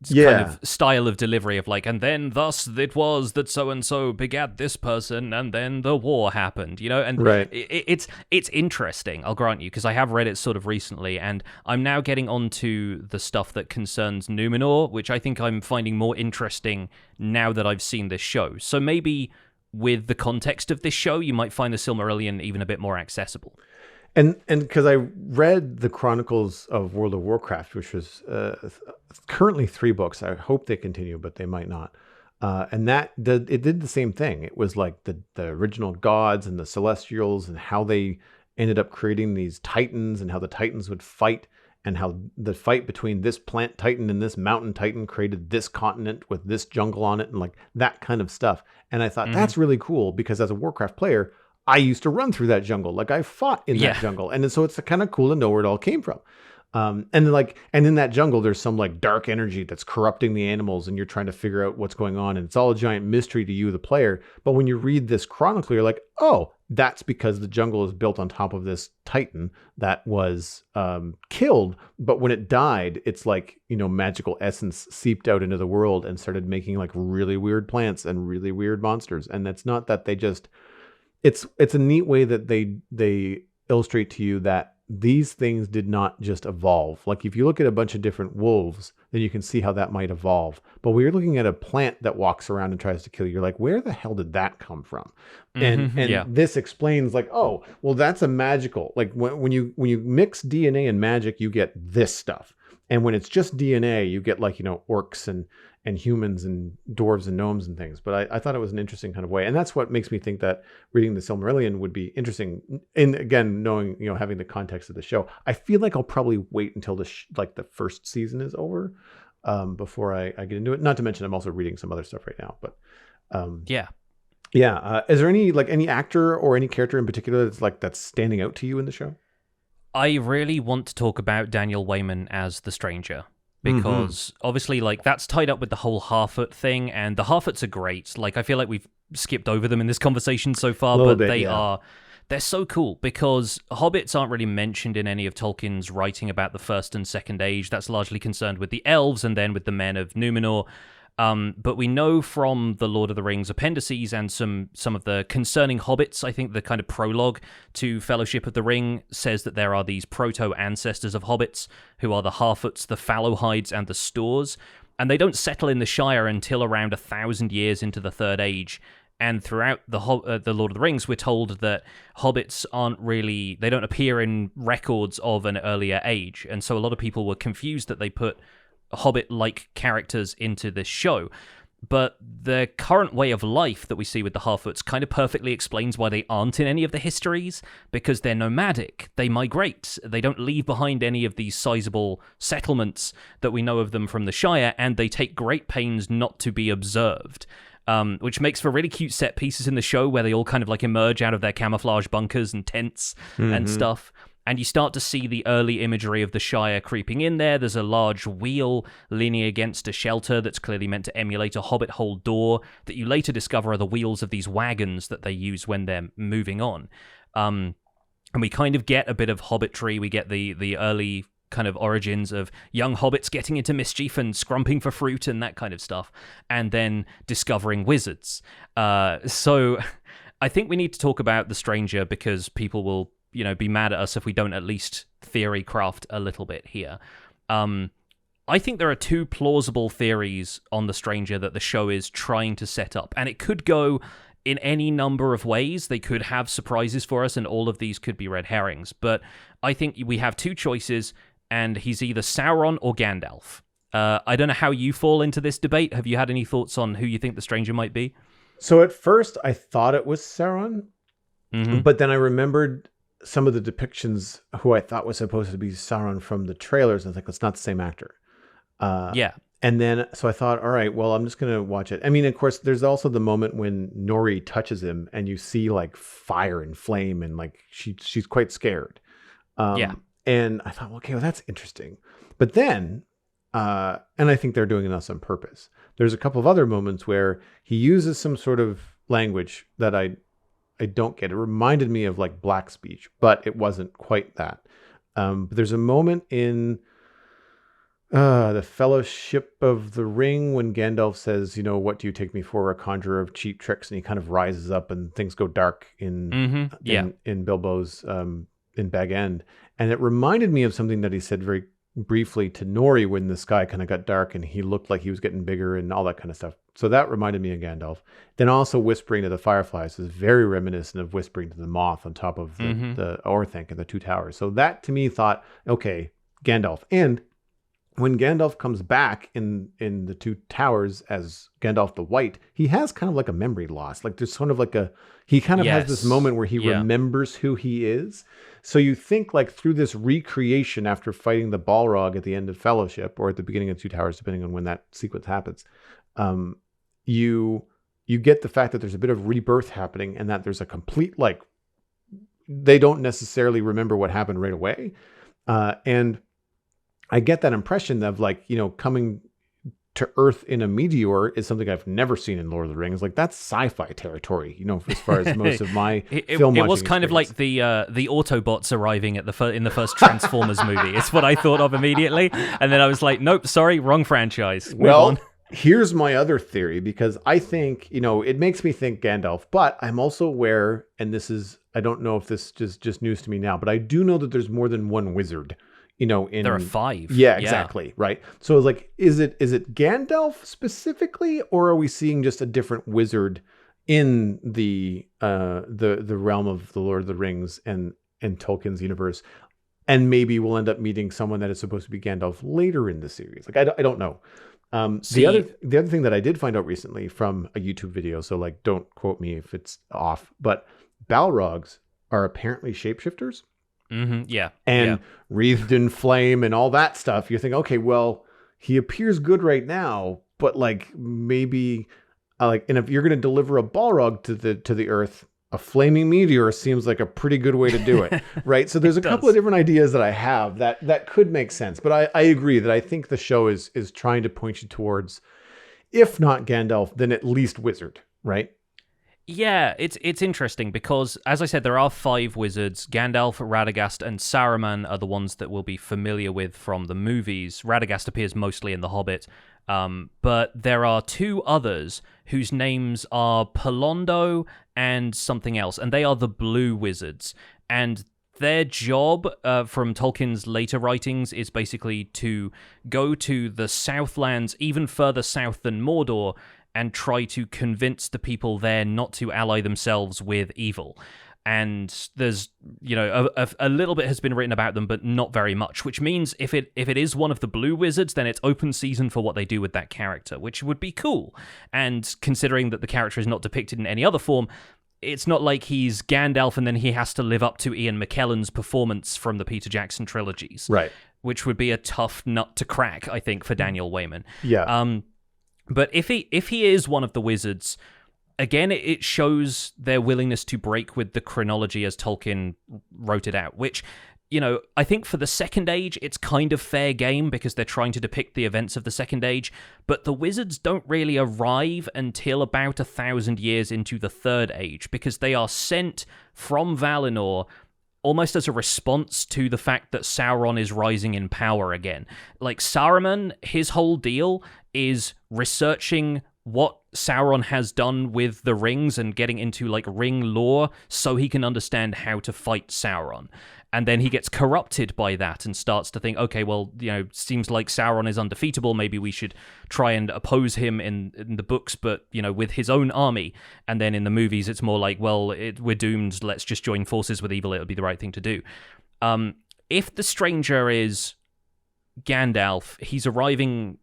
S2: kind of style of delivery of like, and then thus it was that so-and-so begat this person, and then the war happened, and
S1: right.
S2: It's interesting, I'll grant you, because I have read it sort of recently, and I'm now getting onto the stuff that concerns Numenor, which I think I'm finding more interesting now that I've seen this show. So maybe with the context of this show, you might find the Silmarillion even a bit more accessible.
S1: And because I read the Chronicles of World of Warcraft, which was currently 3 books. I hope they continue, but they might not. And it did the same thing. It was like the original gods and the Celestials, and how they ended up creating these Titans, and how the Titans would fight, and how the fight between this plant Titan and this mountain Titan created this continent with this jungle on it, and like that kind of stuff. And I thought that's really cool, because as a Warcraft player, I used to run through that jungle. Like, I fought in that jungle. And so it's kind of cool to know where it all came from. And in that jungle, there's some like dark energy that's corrupting the animals, and you're trying to figure out what's going on. And it's all a giant mystery to you, the player. But when you read this chronicle, you're like, oh, that's because the jungle is built on top of this Titan that was killed. But when it died, it's like, magical essence seeped out into the world and started making like really weird plants and really weird monsters. And it's not that they just... It's a neat way that they illustrate to you that these things did not just evolve. Like, if you look at a bunch of different wolves, then you can see how that might evolve. But when you're looking at a plant that walks around and tries to kill you, you're like, where the hell did that come from? And this explains, like, oh, well, that's a magical. Like, when you mix DNA and magic, you get this stuff. And when it's just DNA, you get like, orcs and humans and dwarves and gnomes and things. But I thought it was an interesting kind of way. And that's what makes me think that reading the Silmarillion would be interesting. And again, knowing, having the context of the show, I feel like I'll probably wait until the first season is over before I get into it. Not to mention I'm also reading some other stuff right now, but
S2: yeah.
S1: Is there any actor or any character in particular that's standing out to you in the show?
S2: I really want to talk about Daniel Wayman as the Stranger, because obviously that's tied up with the whole Harfoot thing, and the Harfoots are great. I feel like we've skipped over them in this conversation so far, but they're so cool because hobbits aren't really mentioned in any of Tolkien's writing about the First and Second Age. That's largely concerned with the elves and then with the men of Númenor. But we know from the Lord of the Rings appendices and some of the concerning hobbits, I think the kind of prologue to Fellowship of the Ring says that there are these proto-ancestors of hobbits who are the Harfoots, the Fallowhides, and the Stores, and they don't settle in the Shire until around 1,000 years into the Third Age. And throughout the Lord of the Rings, we're told that hobbits they don't appear in records of an earlier age, and so a lot of people were confused that they put Hobbit-like characters into this show. But the current way of life that we see with the Harfoots kind of perfectly explains why they aren't in any of the histories, because they're nomadic, they migrate, they don't leave behind any of these sizable settlements that we know of them from the Shire, and they take great pains not to be observed. Which makes for really cute set pieces in the show where they all kind of emerge out of their camouflage bunkers and tents and stuff. And you start to see the early imagery of the Shire creeping in there. There's a large wheel leaning against a shelter that's clearly meant to emulate a hobbit hole door that you later discover are the wheels of these wagons that they use when they're moving on. And we kind of get a bit of hobbitry. We get the early kind of origins of young hobbits getting into mischief and scrumping for fruit and that kind of stuff, and then discovering wizards. So I think we need to talk about the Stranger because people will be mad at us if we don't at least theory craft a little bit here. I think there are two plausible theories on the Stranger that the show is trying to set up, and it could go in any number of ways. They could have surprises for us, and all of these could be red herrings. But I think we have two choices, and he's either Sauron or Gandalf. I don't know how you fall into this debate. Have you had any thoughts on who you think the Stranger might be?
S1: So at first, I thought it was Sauron, but then I remembered some of the depictions who I thought was supposed to be Sauron from the trailers. I was like, it's not the same actor. And then, so I thought, all right, well, I'm just going to watch it. I mean, of course, there's also the moment when Nori touches him and you see fire and flame and she's quite scared. And I thought, okay, well, that's interesting. But then, and I think they're doing this on purpose. There's a couple of other moments where he uses some sort of language that I don't get. It reminded me of black speech, but it wasn't quite that. But there's a moment in the Fellowship of the Ring when Gandalf says, what do you take me for, a conjurer of cheap tricks? And he kind of rises up and things go dark in Bilbo's in Bag End. And it reminded me of something that he said very briefly to Nori when the sky kind of got dark and he looked like he was getting bigger and all that kind of stuff. So that reminded me of Gandalf. Then also whispering to the fireflies is very reminiscent of whispering to the moth on top of the Orthanc and the Two Towers. So that to me thought, okay, Gandalf. And when Gandalf comes back in the Two Towers as Gandalf the White, he has kind of a memory loss. There's sort of he kind of has this moment where he remembers who he is. So you think through this recreation after fighting the Balrog at the end of Fellowship or at the beginning of Two Towers, depending on when that sequence happens, you get the fact that there's a bit of rebirth happening and that there's a complete, they don't necessarily remember what happened right away. And I get that impression of coming to Earth in a meteor is something I've never seen in Lord of the Rings. That's sci-fi territory, as far as most of my film watching
S2: it was kind
S1: experience.
S2: Of the Autobots arriving at in the first Transformers movie. It's what I thought of immediately. And then I was like, nope, sorry, wrong franchise. Move on.
S1: Here's my other theory, because I think, it makes me think Gandalf, but I'm also aware, and I don't know if this is just news to me now, but I do know that there's more than one wizard. There
S2: are 5.
S1: Yeah, exactly. Right. So is it Gandalf specifically, or are we seeing just a different wizard in the realm of the Lord of the Rings and Tolkien's universe? and maybe we'll end up meeting someone that is supposed to be Gandalf later in the series. Like I don't know. The other thing that I did find out recently from a YouTube video, so like don't quote me if it's off, but Balrogs are apparently shapeshifters.
S2: Mm-hmm, yeah.
S1: And wreathed in flame and all that stuff. You're thinking, okay, well, he appears good right now, but like maybe and if you're going to deliver a Balrog to the earth, a flaming meteor seems like a pretty good way to do it, right? So there's a couple of different ideas that I have that could make sense, but I agree that I think the show is trying to point you towards, if not Gandalf, then at least wizard, right?
S2: Yeah, it's interesting because, as I said, there are 5 wizards. Gandalf, Radagast, and Saruman are the ones that we'll be familiar with from the movies. Radagast appears mostly in The Hobbit, but there are 2 others whose names are Pelondo and something else, and they are the Blue Wizards. And their job, from Tolkien's later writings, is basically to go to the Southlands, even further south than Mordor, and try to convince the people there not to ally themselves with evil. And there's, a little bit has been written about them, but not very much, which means if it is one of the Blue Wizards, then it's open season for what they do with that character, which would be cool. And considering that the character is not depicted in any other form, it's not like he's Gandalf and then he has to live up to Ian McKellen's performance from the Peter Jackson trilogies.
S1: Right.
S2: Which would be a tough nut to crack, I think, for Daniel Wayman.
S1: Yeah.
S2: But if he is one of the wizards, again, it shows their willingness to break with the chronology as Tolkien wrote it out, which, I think for the Second Age, it's kind of fair game because they're trying to depict the events of the Second Age, but the wizards don't really arrive until about 1,000 years into the Third Age because they are sent from Valinor almost as a response to the fact that Sauron is rising in power again. Like, Saruman, his whole deal is researching what Sauron has done with the rings and getting into, like, ring lore so he can understand how to fight Sauron. And then he gets corrupted by that and starts to think, okay, well, seems like Sauron is undefeatable. Maybe we should try and oppose him in the books, but, with his own army. And then in the movies, it's more like, well, we're doomed. Let's just join forces with evil. It'll be the right thing to do. If the stranger is Gandalf, he's arriving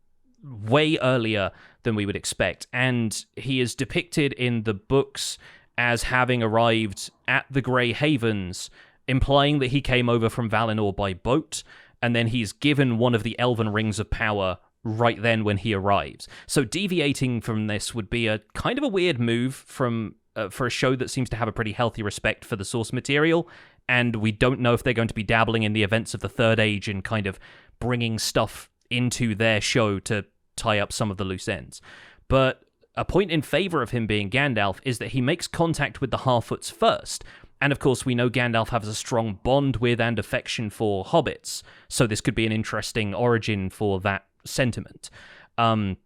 S2: way earlier than we would expect. And he is depicted in the books as having arrived at the Grey Havens, implying that he came over from Valinor by boat, and then he's given one of the Elven Rings of Power right then when he arrives. So deviating from this would be a kind of a weird move from for a show that seems to have a pretty healthy respect for the source material, and we don't know if they're going to be dabbling in the events of the Third Age and kind of bringing stuff into their show to tie up some of the loose ends. But a point in favor of him being Gandalf is that he makes contact with the Harfoots first. And of course, we know Gandalf has a strong bond with and affection for hobbits, so this could be an interesting origin for that sentiment. And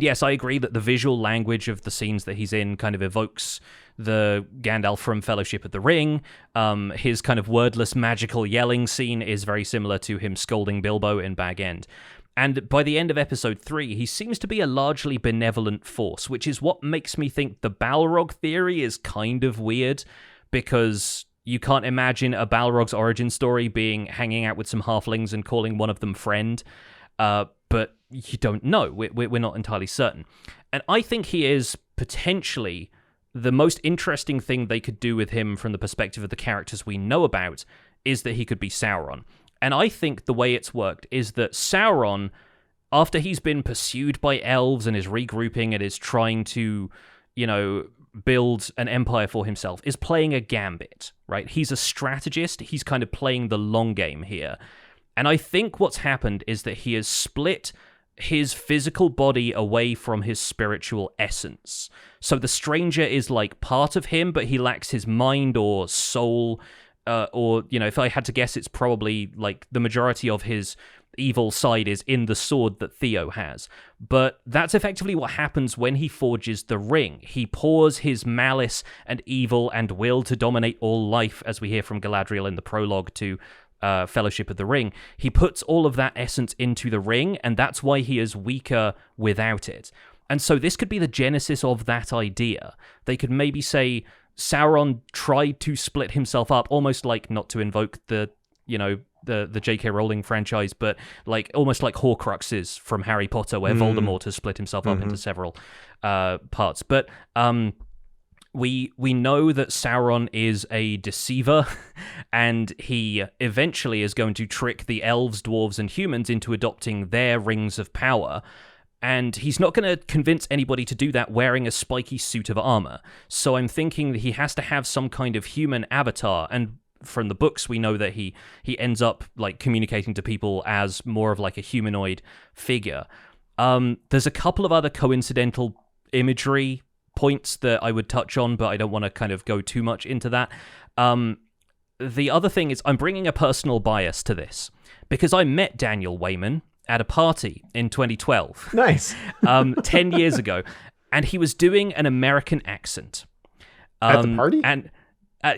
S2: yes, I agree that the visual language of the scenes that he's in kind of evokes the Gandalf from Fellowship of the Ring. His kind of wordless magical yelling scene is very similar to him scolding Bilbo in Bag End. And by the end of episode 3, he seems to be a largely benevolent force, which is what makes me think the Balrog theory is kind of weird, because you can't imagine a Balrog's origin story being hanging out with some halflings and calling one of them friend, but you don't know. We're not entirely certain. And I think he is potentially the most interesting thing they could do with him from the perspective of the characters we know about is that he could be Sauron. And I think the way it's worked is that Sauron, after he's been pursued by elves and is regrouping and is trying to, build an empire for himself, is playing a gambit, right? He's a strategist. He's kind of playing the long game here. And I think what's happened is that he has split his physical body away from his spiritual essence. So the stranger is like part of him, but he lacks his mind or soul, or, if I had to guess, it's probably like the majority of his evil side is in the sword that Theo has. But that's effectively what happens when he forges the ring. He pours his malice and evil and will to dominate all life, as we hear from Galadriel in the prologue to Fellowship of the Ring. He puts all of that essence into the ring, and that's why he is weaker without it. And so this could be the genesis of that idea. They could maybe say Sauron tried to split himself up, almost like, not to invoke the the J.K. Rowling franchise, but like almost like Horcruxes from Harry Potter, where Voldemort has split himself up into several parts. But we know that Sauron is a deceiver, and he eventually is going to trick the elves, dwarves, and humans into adopting their rings of power. And he's not going to convince anybody to do that wearing a spiky suit of armor. So I'm thinking that he has to have some kind of human avatar. And from the books, we know that he ends up like communicating to people as more of like a humanoid figure. There's a couple of other coincidental imagery points that I would touch on, but I don't want to kind of go too much into that. The other thing is I'm bringing a personal bias to this because I met Daniel Wayman at a party in 2012.
S1: Nice.
S2: 10 years ago. And he was doing an American accent.
S1: At the party?
S2: And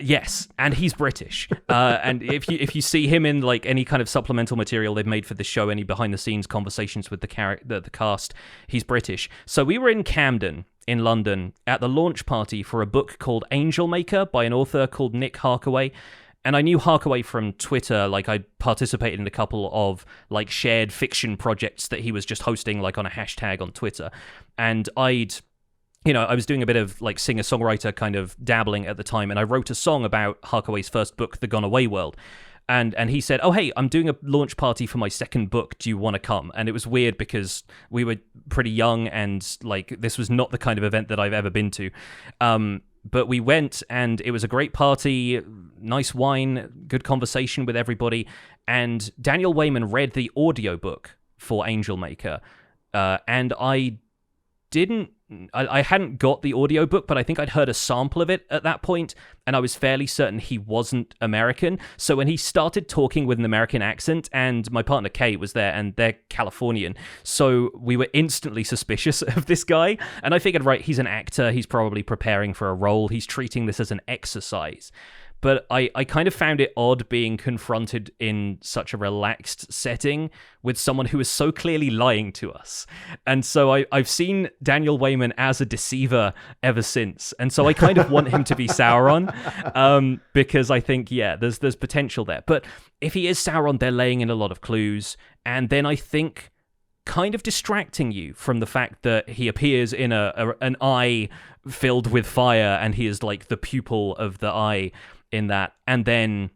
S2: yes, and he's British. And if you see him in like any kind of supplemental material they've made for the show, any behind the scenes conversations with the cast, he's British. So we were in Camden in London at the launch party for a book called Angel Maker by an author called Nick Harkaway. And I knew Harkaway from Twitter, like I participated in a couple of like shared fiction projects that he was just hosting like on a hashtag on Twitter. And I was doing a bit of like singer-songwriter kind of dabbling at the time, and I wrote a song about Harkaway's first book, The Gone Away World. And he said, "Oh, hey, I'm doing a launch party for my second book. Do you want to come?" And it was weird because we were pretty young and like this was not the kind of event that I've ever been to. But we went, and it was a great party, nice wine, good conversation with everybody. And Daniel Wayman read the audiobook for Angel Maker. And I hadn't got the audiobook, but I think I'd heard a sample of it at that point, and I was fairly certain he wasn't American. So when he started talking with an American accent, and my partner Kay was there, and they're Californian, so we were instantly suspicious of this guy. And I figured, right, he's an actor, he's probably preparing for a role, he's treating this as an exercise. But I kind of found it odd being confronted in such a relaxed setting with someone who is so clearly lying to us. And so I've seen Daniel Wayman as a deceiver ever since. And so I kind of want him to be Sauron because I think, yeah, there's potential there. But if he is Sauron, they're laying in a lot of clues. And then I think kind of distracting you from the fact that he appears in an eye filled with fire, and he is like the pupil of the eye in that. And then,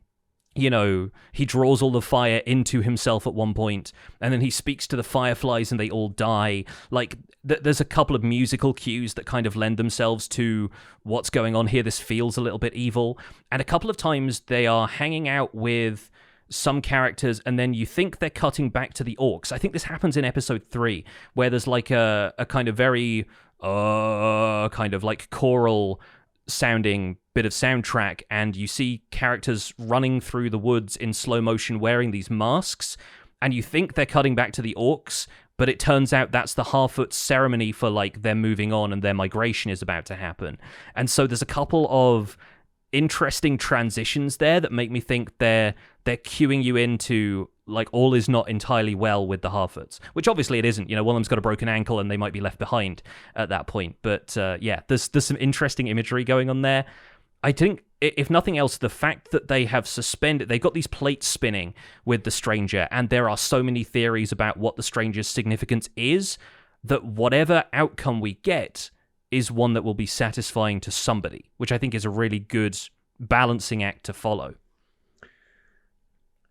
S2: you know, he draws all the fire into himself at one point, and then he speaks to the fireflies and they all die. Like, there's a couple of musical cues that kind of lend themselves to what's going on here. This feels a little bit evil. And a couple of times they are hanging out with some characters, and then you think they're cutting back to the orcs. I think this happens in episode 3, where there's like a kind of very kind of like choral sounding bit of soundtrack, and you see characters running through the woods in slow motion wearing these masks, and you think they're cutting back to the orcs, but it turns out that's the Harfoot ceremony for like them moving on and their migration is about to happen. And so there's a couple of interesting transitions there that make me think they're cueing you into like all is not entirely well with the Harfoots, which obviously it isn't. You know, one of them's got a broken ankle and they might be left behind at that point. But yeah, there's some interesting imagery going on there. I think, if nothing else, the fact that they have suspended, they've got these plates spinning with the stranger, and there are so many theories about what the stranger's significance is, that whatever outcome we get is one that will be satisfying to somebody, which I think is a really good balancing act to follow.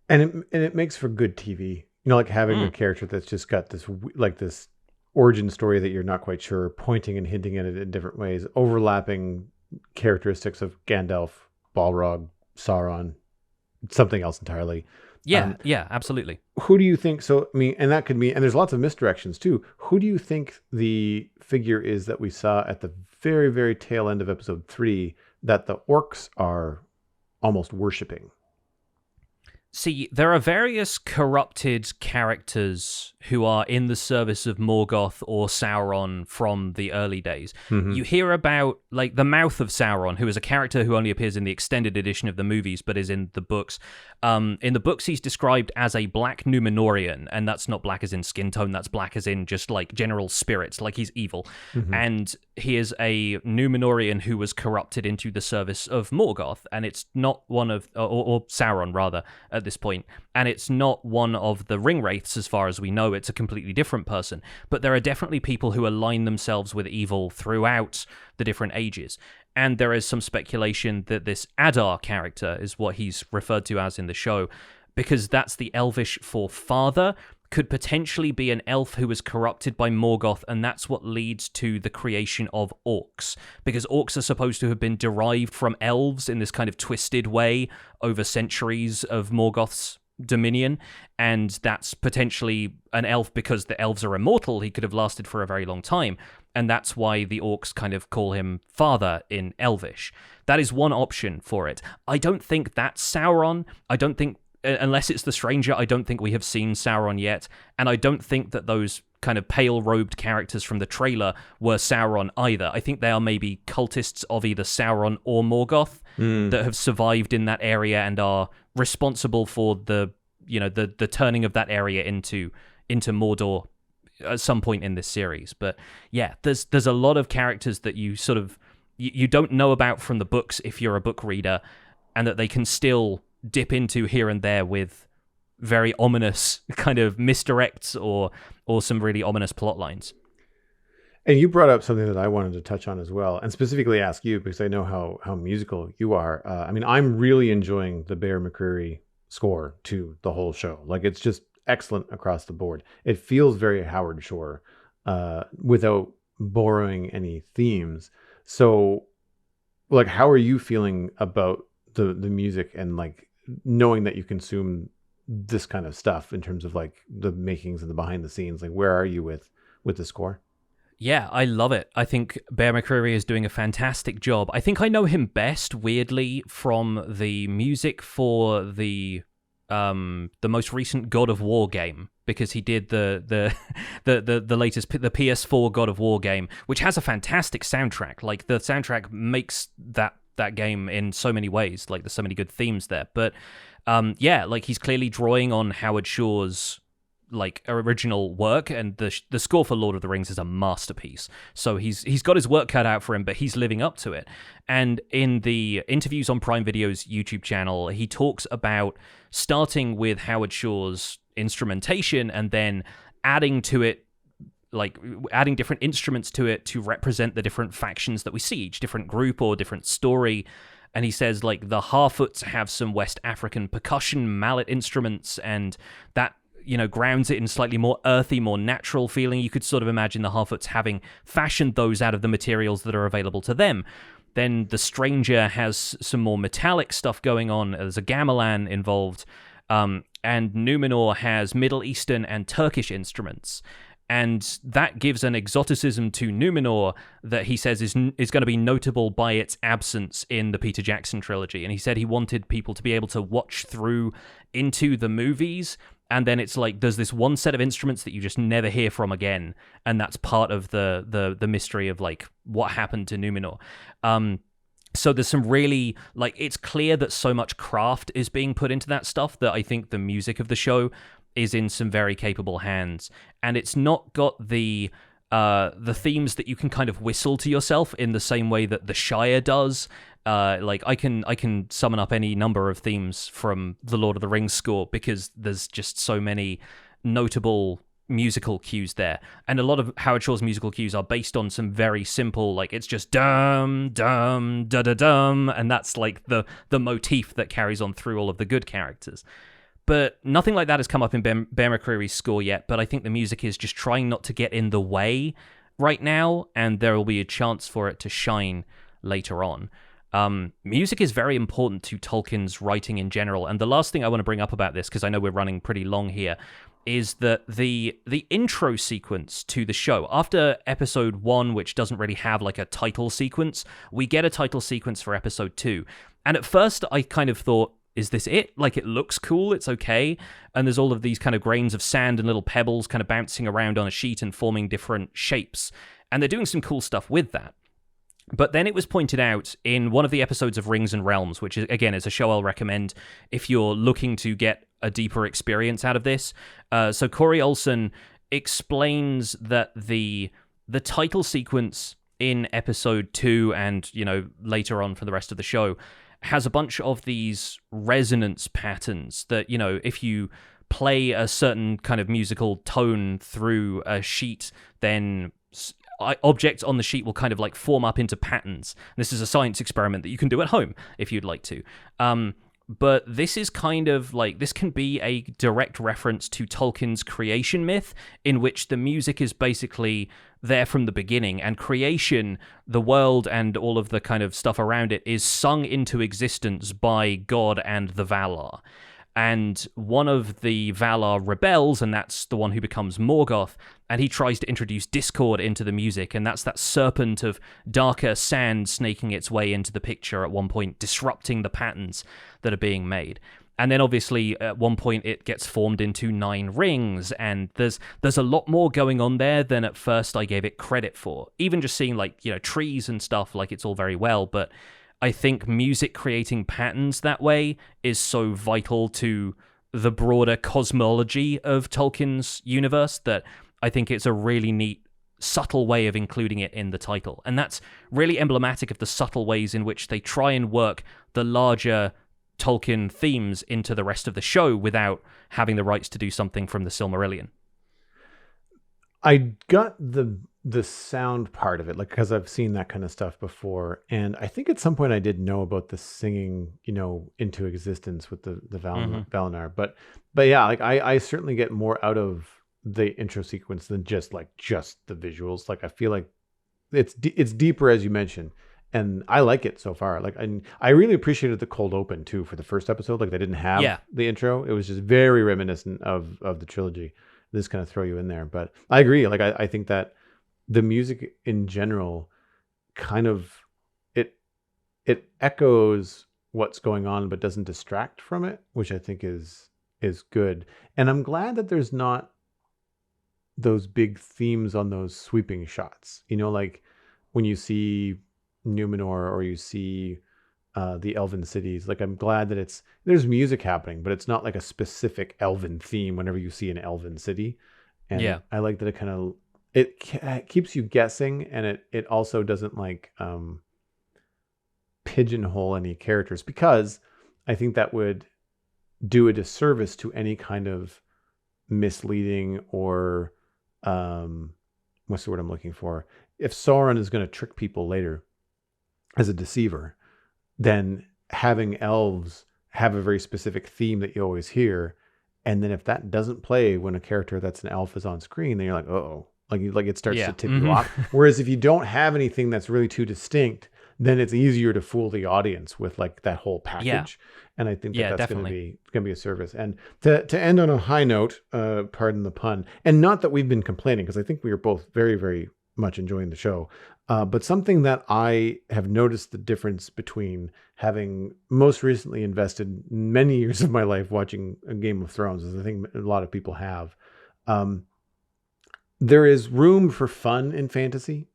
S1: And it makes for good TV. You know, like having a character that's just got this like this origin story that you're not quite sure, pointing and hinting at it in different ways, overlapping characteristics of Gandalf, Balrog, Sauron, something else entirely.
S2: Yeah, yeah, absolutely.
S1: Who do you think? So, I mean, and that could mean, and there's lots of misdirections too. Who do you think the figure is that we saw at the very, very tail end of episode 3 that the orcs are almost worshipping?
S2: See, there are various corrupted characters who are in the service of Morgoth or Sauron from the early days. Mm-hmm. You hear about, like, the Mouth of Sauron, who is a character who only appears in the extended edition of the movies, but is in the books. In the books, he's described as a black Númenórean, and that's not black as in skin tone, that's black as in just, like, general spirits, like he's evil. Mm-hmm. And he is a Númenórean who was corrupted into the service of Morgoth, and it's not one of, or Sauron, rather, at this point, and it's not one of the ring wraiths as far as we know. It's a completely different person, but there are definitely people who align themselves with evil throughout the different ages. And there is some speculation that this Adar character is what he's referred to as in the show, because that's the Elvish for father, could potentially be an elf who was corrupted by Morgoth, and that's what leads to the creation of orcs. Because orcs are supposed to have been derived from elves in this kind of twisted way over centuries of Morgoth's dominion, and that's potentially an elf because the elves are immortal. He could have lasted for a very long time, and that's why the orcs kind of call him father in Elvish. That is one option for it. I don't think that's Sauron. I don't think, unless it's the Stranger, I don't think we have seen Sauron yet, and I don't think that those kind of pale-robed characters from the trailer were Sauron either. I think they are maybe cultists of either Sauron or Morgoth that have survived in that area and are responsible for the turning of that area into Mordor at some point in this series. But yeah, there's a lot of characters that you sort of you don't know about from the books if you're a book reader, and that they can still dip into here and there with very ominous kind of misdirects or some really ominous plot lines.
S1: And you brought up something that I wanted to touch on as well, and specifically ask you, because I know how musical you are. I mean, I'm really enjoying the Bear McCreary score to the whole show. Like, it's just excellent across the board. It feels very Howard Shore without borrowing any themes. So, like, how are you feeling about the music and, like, knowing that you consume this kind of stuff in terms of, like, the makings and the behind the scenes? Like, where are you with the score?
S2: Yeah, I love it. I think Bear McCreary is doing a fantastic job. I think I know him best, weirdly, from the music for the most recent God of War game, because he did the latest, the PS4 God of War game, which has a fantastic soundtrack. Like, the soundtrack makes that game in so many ways. Like, there's so many good themes there. But yeah, like, he's clearly drawing on Howard Shore's like original work, and the score for Lord of the Rings is a masterpiece. So he's got his work cut out for him, but he's living up to it. And in the interviews on Prime Video's YouTube channel, he talks about starting with Howard Shore's instrumentation and then adding to it, like adding different instruments to it to represent the different factions that we see, each different group or different story. And he says, like, the Harfoots have some West African percussion mallet instruments, and that, you know, grounds it in slightly more earthy, more natural feeling. You could sort of imagine the Harfoots having fashioned those out of the materials that are available to them. Then the Stranger has some more metallic stuff going on. There's a gamelan involved. And Numenor has Middle Eastern and Turkish instruments. And that gives an exoticism to Numenor that he says is going to be notable by its absence in the Peter Jackson trilogy. And he said he wanted people to be able to watch through into the movies, and then it's like there's this one set of instruments that you just never hear from again, and that's part of the mystery of, like, what happened to Numenor. So there's some really, like, it's clear that so much craft is being put into that stuff that I think the music of the show is in some very capable hands. And it's not got the themes that you can kind of whistle to yourself in the same way that The Shire does. Like, I can summon up any number of themes from the Lord of the Rings score, because there's just so many notable musical cues there. And a lot of Howard Shore's musical cues are based on some very simple, like, it's just dum dum da da dum, and that's like the motif that carries on through all of the good characters. But nothing like that has come up in Bear McCreary's score yet, but I think the music is just trying not to get in the way right now, and there will be a chance for it to shine later on. Music is very important to Tolkien's writing in general, and the last thing I want to bring up about this, because I know we're running pretty long here, is that the intro sequence to the show, after episode 1, which doesn't really have like a title sequence, we get a title sequence for episode 2. And at first I kind of thought, is this it? Like, it looks cool, it's okay, and there's all of these kind of grains of sand and little pebbles kind of bouncing around on a sheet and forming different shapes, and they're doing some cool stuff with that. But then it was pointed out in one of the episodes of Rings and Realms, which, again, is a show I'll recommend if you're looking to get a deeper experience out of this. So Corey Olsen explains that the title sequence in episode 2 and, you know, later on for the rest of the show has a bunch of these resonance patterns that, you know, if you play a certain kind of musical tone through a sheet, then objects on the sheet will kind of like form up into patterns. This is a science experiment that you can do at home if you'd like to. But this is kind of like, this can be a direct reference to Tolkien's creation myth, in which the music is basically there from the beginning, and creation, the world and all of the kind of stuff around it, is sung into existence by God and the Valar. And one of the Valar rebels, and that's the one who becomes Morgoth, and he tries to introduce discord into the music, and that's that serpent of darker sand snaking its way into the picture at one point, disrupting the patterns that are being made. And then obviously at one point it gets formed into 9 rings, and there's a lot more going on there than at first I gave it credit for. Even just seeing, like, you know, trees and stuff, like, it's all very well, but I think music creating patterns that way is so vital to the broader cosmology of Tolkien's universe that I think it's a really neat, subtle way of including it in the title. And that's really emblematic of the subtle ways in which they try and work the larger Tolkien themes into the rest of the show without having the rights to do something from the Silmarillion.
S1: I got the sound part of it, like, because I've seen that kind of stuff before, and I think at some point I did know about the singing, you know, into existence with the Valinor, but yeah, like I certainly get more out of the intro sequence than just the visuals. Like, I feel like it's deeper, as you mentioned, and I like it so far. Like, I really appreciated the cold open too for the first episode. Like, they didn't have the intro; it was just very reminiscent of the trilogy. This kind of throw you in there, but I agree. Like, I think that the music in general kind of it echoes what's going on but doesn't distract from it, which I think is good. And I'm glad that there's not those big themes on those sweeping shots, you know, like when you see Numenor or you see the elven cities. Like, I'm glad that there's music happening, but it's not like a specific elven theme whenever you see an elven city. And I like that it keeps you guessing, and it also doesn't like pigeonhole any characters, because I think that would do a disservice to any kind of misleading or what's the word I'm looking for? If Sauron is going to trick people later as a deceiver, then having elves have a very specific theme that you always hear, and then if that doesn't play when a character that's an elf is on screen, then you're like, uh-oh. Like it starts to tip you off. Whereas if you don't have anything that's really too distinct, then it's easier to fool the audience with like that whole package. Yeah. And I think that's going to be a service. And to end on a high note, pardon the pun, and not that we've been complaining, because I think we are both very, very much enjoying the show. But something that I have noticed the difference between having most recently invested many years of my life watching Game of Thrones, as I think a lot of people have. There is room for fun in fantasy,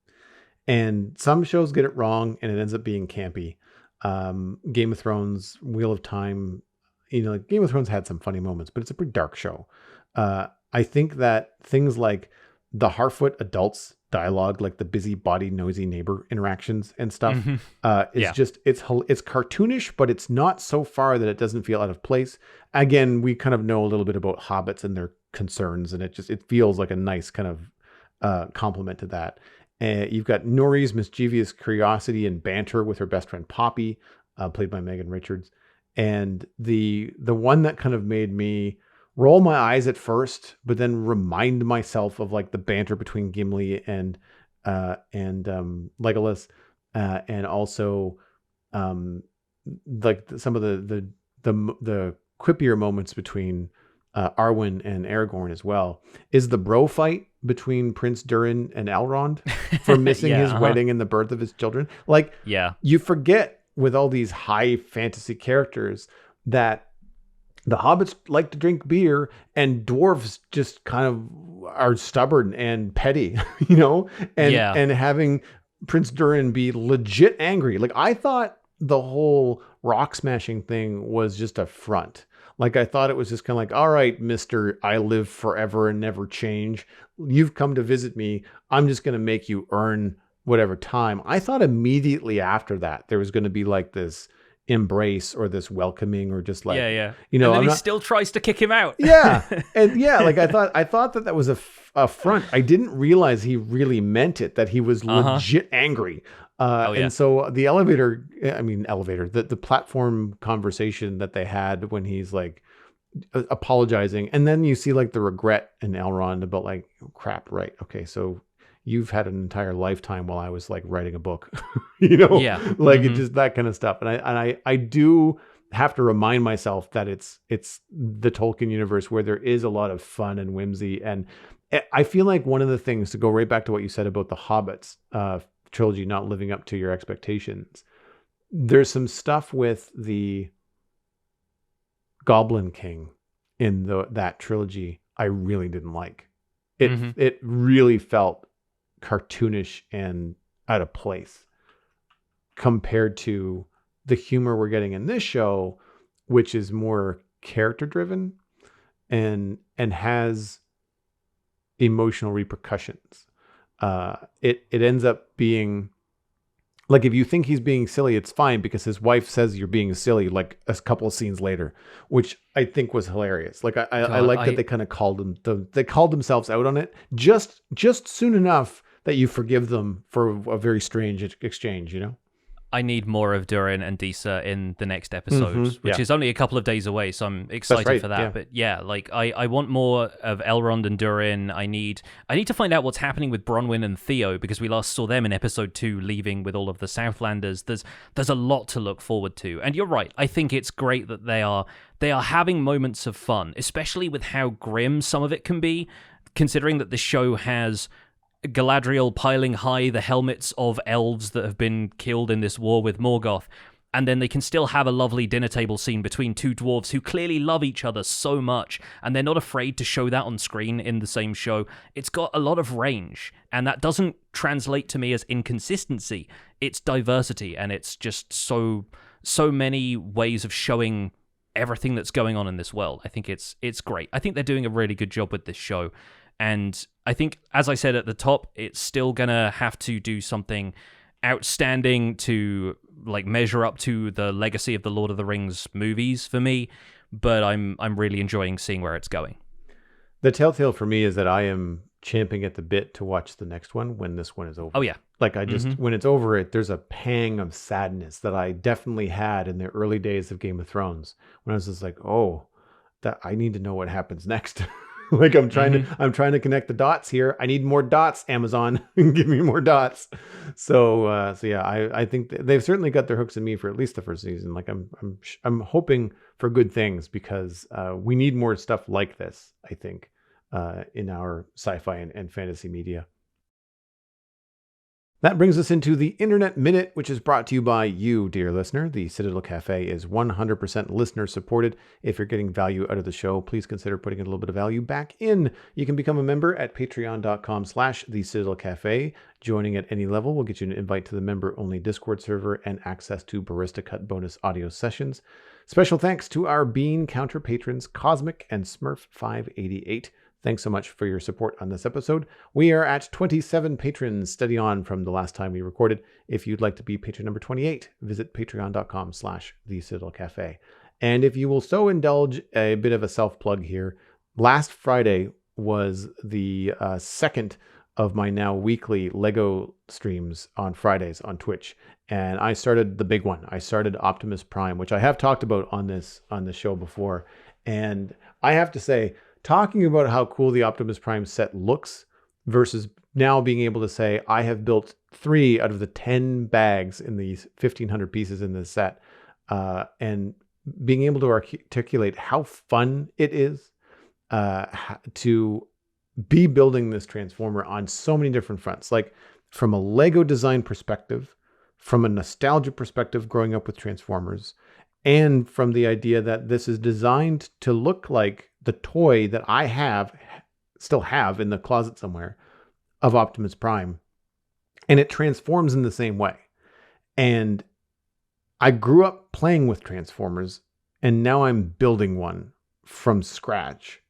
S1: and some shows get it wrong and it ends up being campy. Game of Thrones, Wheel of Time, you know, like Game of Thrones had some funny moments, but it's a pretty dark show. I think that things like the Harfoot adults dialogue, like the busybody, noisy neighbor interactions and stuff, it's cartoonish, but it's not so far that it doesn't feel out of place. Again, we kind of know a little bit about hobbits and their concerns, and it feels like a nice kind of compliment to that. You've got Nori's mischievous curiosity and banter with her best friend Poppy, played by Megan Richards, and the one that kind of made me roll my eyes at first, but then remind myself of like the banter between Gimli and Legolas, and also like some of the quippier moments between Arwen and Aragorn as well, is the bro fight between Prince Durin and Elrond for missing his wedding and the birth of his children. Like, you forget with all these high fantasy characters that the hobbits like to drink beer and dwarves just kind of are stubborn and petty, you know, and having Prince Durin be legit angry. Like, I thought the whole rock smashing thing was just a front. Like, I thought it was just kind of like, all right, Mr. I live forever and never change. You've come to visit me. I'm just going to make you earn whatever time. I thought immediately after that, there was going to be like this, embrace or this welcoming or just like,
S2: Yeah.
S1: you
S2: And
S1: know,
S2: then
S1: I'm
S2: he
S1: not.
S2: still tries to kick him out.
S1: Yeah, and yeah, like I thought that was a front. I didn't realize he really meant it. That he was
S2: Uh-huh.
S1: legit angry.
S2: Oh, yeah.
S1: And so the platform conversation that they had when he's like apologizing, and then you see like the regret in Elrond about like, oh, crap, right? Okay, so you've had an entire lifetime while I was like writing a book,
S2: Yeah.
S1: like it just that kind of stuff. And I do have to remind myself that it's the Tolkien universe where there is a lot of fun and whimsy, and I feel like one of the things, to go right back to what you said about the Hobbits trilogy not living up to your expectations, there's some stuff with the Goblin King in that trilogy I really didn't like. It really felt cartoonish and out of place compared to the humor we're getting in this show, which is more character driven and has emotional repercussions. It ends up being like, if you think he's being silly, it's fine because his wife says you're being silly like a couple of scenes later, which I think was hilarious. Like I like that they kind of they called themselves out on it just soon enough that you forgive them for a very strange exchange,
S2: I need more of Durin and Disa in the next episode, which is only a couple of days away, so I'm excited for that.
S1: Yeah.
S2: But yeah, like I want more of Elrond and Durin. I need to find out what's happening with Bronwyn and Theo, because we last saw them in episode 2 leaving with all of the Southlanders. There's a lot to look forward to. And you're right, I think it's great that they are having moments of fun, especially with how grim some of it can be, considering that the show has Galadriel piling high the helmets of elves that have been killed in this war with Morgoth, and then they can still have a lovely dinner table scene between two dwarves who clearly love each other so much, and they're not afraid to show that on screen in the same show. It's got a lot of range, and that doesn't translate to me as inconsistency. It's diversity, and it's just so many ways of showing everything that's going on in this world. I think it's great. I think they're doing a really good job with this show. And I think, as I said at the top, it's still gonna have to do something outstanding to like measure up to the legacy of the Lord of the Rings movies for me. But I'm really enjoying seeing where it's going.
S1: The telltale for me is that I am champing at the bit to watch the next one when this one is over.
S2: Oh yeah,
S1: like I just when it's over, there's a pang of sadness that I definitely had in the early days of Game of Thrones when I was just like, oh, that I need to know what happens next. Like I'm trying to connect the dots here. I need more dots, Amazon. Give me more dots. So yeah, I think they've certainly got their hooks in me for at least the first season. Like I'm hoping for good things because we need more stuff like this, I think, in our sci-fi and fantasy media. That brings us into the Internet Minute, which is brought to you by you, dear listener. The Citadel Cafe is 100% listener supported. If you're getting value out of the show, please consider putting a little bit of value back in. You can become a member at patreon.com/the Citadel Cafe. Joining at any level will get you an invite to the member-only Discord server and access to Barista Cut bonus audio sessions. Special thanks to our Bean Counter patrons, Cosmic and Smurf588. Thanks so much for your support on this episode. We are at 27 patrons, steady on from the last time we recorded. If you'd like to be patron number 28, visit patreon.com/the Citadel Cafe. And if you will so indulge a bit of a self-plug here, last Friday was the second of my now weekly Lego streams on Fridays on Twitch. And I started the big one. I started Optimus Prime, which I have talked about on this show before. And I have to say, talking about how cool the Optimus Prime set looks versus now being able to say, I have built 3 out of the 10 bags in these 1,500 pieces in this set, and being able to articulate how fun it is to be building this Transformer on so many different fronts, like from a Lego design perspective, from a nostalgia perspective, growing up with Transformers, and from the idea that this is designed to look like the toy that I still have in the closet somewhere of Optimus Prime. And it transforms in the same way. And I grew up playing with Transformers, and now I'm building one from scratch.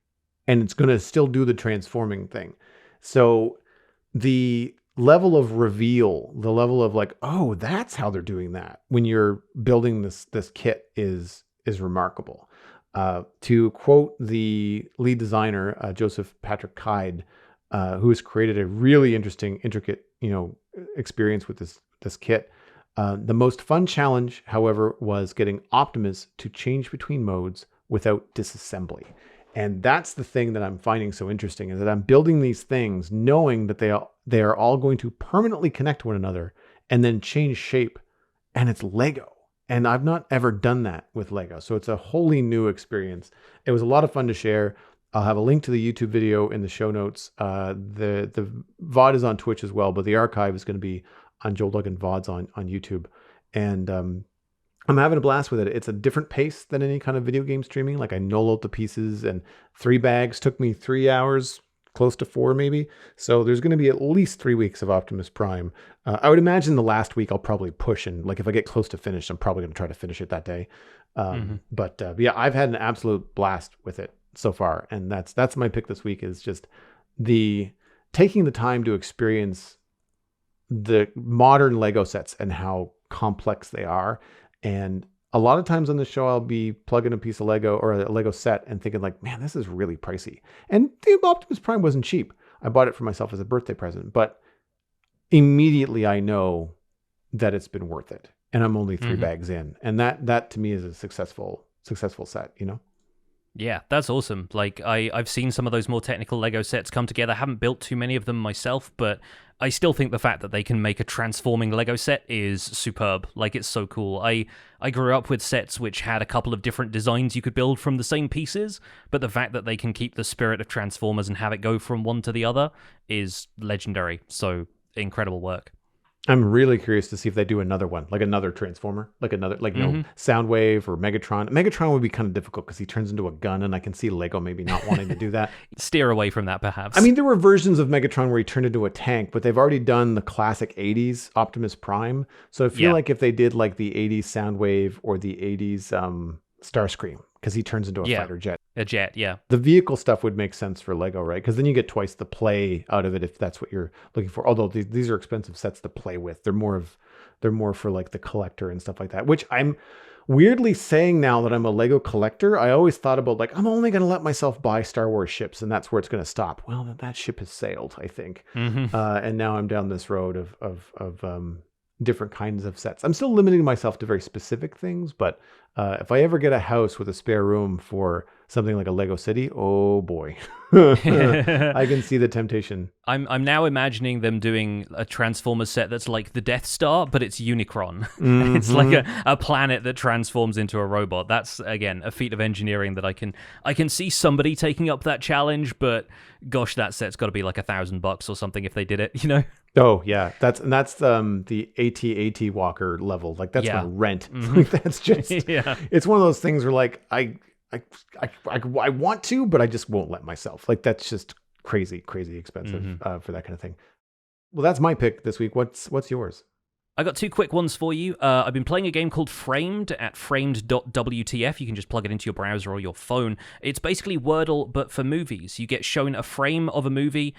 S1: And it's going to still do the transforming thing. So the level of reveal, the level of like, oh, that's how they're doing that when you're building this kit is remarkable. To quote the lead designer, Joseph Patrick Kyde, who has created a really interesting, intricate, experience with this kit. The most fun challenge, however, was getting Optimus to change between modes without disassembly. And that's the thing that I'm finding so interesting, is that I'm building these things knowing that they are all going to permanently connect to one another and then change shape. And it's Lego. And I've not ever done that with Lego. So it's a wholly new experience. It was a lot of fun to share. I'll have a link to the YouTube video in the show notes. The VOD is on Twitch as well, but the archive is going to be on Joel Duggan VODs on YouTube. And I'm having a blast with it. It's a different pace than any kind of video game streaming. Like I null out the pieces, and 3 bags took me 3 hours, close to 4 maybe. So there's going to be at least 3 weeks of Optimus Prime. I would imagine the last week I'll probably push, and like if I get close to finish, I'm probably going to try to finish it that day. But yeah, I've had an absolute blast with it so far, and that's my pick this week, is just the taking the time to experience the modern Lego sets and how complex they are. And a lot of times on the show, I'll be plugging a piece of Lego or a Lego set and thinking like, man, this is really pricey. And the Optimus Prime wasn't cheap. I bought it for myself as a birthday present, but immediately I know that it's been worth it. And I'm only 3 bags in. And that to me is a successful set,
S2: Yeah, that's awesome. Like, I've seen some of those more technical Lego sets come together. I haven't built too many of them myself, but I still think the fact that they can make a transforming Lego set is superb. Like, it's so cool. I grew up with sets which had a couple of different designs you could build from the same pieces, but the fact that they can keep the spirit of Transformers and have it go from one to the other is legendary. So, incredible work.
S1: I'm really curious to see if they do another one, like another Transformer, like another, like, Soundwave or Megatron. Megatron would be kind of difficult because he turns into a gun, and I can see Lego maybe not wanting to do that.
S2: Steer away from that, perhaps.
S1: I mean, there were versions of Megatron where he turned into a tank, but they've already done the classic 80s Optimus Prime. So I feel like if they did like the 80s Soundwave or the 80s Starscream, because he turns into a fighter jet.
S2: A jet, yeah.
S1: The vehicle stuff would make sense for Lego, right? Because then you get twice the play out of it if that's what you're looking for. Although these are expensive sets to play with. They're more for like the collector and stuff like that, which I'm weirdly saying now that I'm a Lego collector. I always thought about like, I'm only going to let myself buy Star Wars ships and that's where it's going to stop. Well, that ship has sailed, I think. And now I'm down this road of different kinds of sets. I'm still limiting myself to very specific things, but if I ever get a house with a spare room for something like a Lego city, oh boy. I can see the temptation.
S2: I'm now imagining them doing a Transformers set that's like the Death Star, but it's Unicron. It's like a planet that transforms into a robot. That's, again, a feat of engineering that I can see somebody taking up that challenge, but gosh, that set's got to be like $1,000 or something if they did it,
S1: Oh yeah, that's the AT-AT Walker level. Like that's my rent. Like that's just it's one of those things where like I want to, but I just won't let myself. Like that's just crazy expensive for that kind of thing. Well, that's my pick this week. What's yours?
S2: I got 2 quick ones for you. I've been playing a game called Framed at framed.wtf. You can just plug it into your browser or your phone. It's basically Wordle, but for movies. You get shown a frame of a movie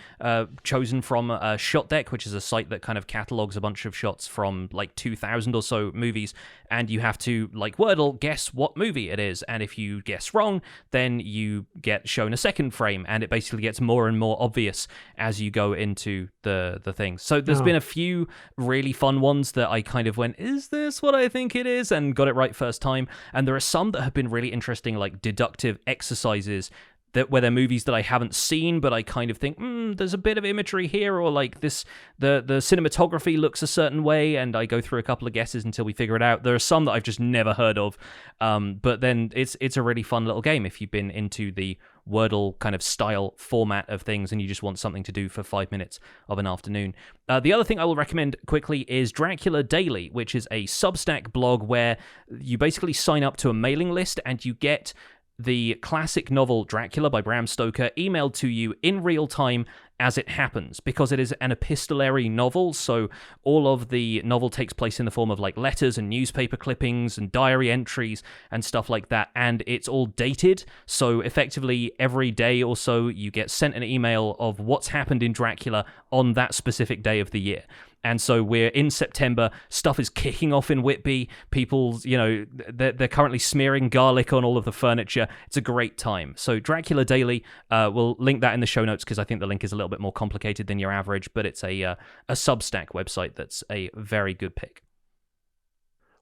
S2: chosen from Shot Deck, which is a site that kind of catalogs a bunch of shots from like 2,000 or so movies, and you have to, like Wordle, guess what movie it is. And if you guess wrong, then you get shown a second frame, and it basically gets more and more obvious as you go into the thing. So there's been a few really fun ones that I kind of went, is this what I think it is? And got it right first time. And there are some that have been really interesting, like deductive exercises where they're movies that I haven't seen, but I kind of think, there's a bit of imagery here, or like this, the cinematography looks a certain way, and I go through a couple of guesses until we figure it out. There are some that I've just never heard of, but then it's a really fun little game if you've been into the Wordle kind of style format of things and you just want something to do for 5 minutes of an afternoon. The other thing I will recommend quickly is Dracula Daily, which is a Substack blog where you basically sign up to a mailing list and you get the classic novel Dracula by Bram Stoker emailed to you in real time as it happens, because it is an epistolary novel, so all of the novel takes place in the form of like letters and newspaper clippings and diary entries and stuff like that, and it's all dated, so effectively every day or so you get sent an email of what's happened in Dracula on that specific day of the year. And so we're in September, stuff is kicking off in Whitby, people, they're currently smearing garlic on all of the furniture. It's a great time. So Dracula Daily, we'll link that in the show notes because I think the link is a little bit more complicated than your average, but it's a Substack website that's a very good pick.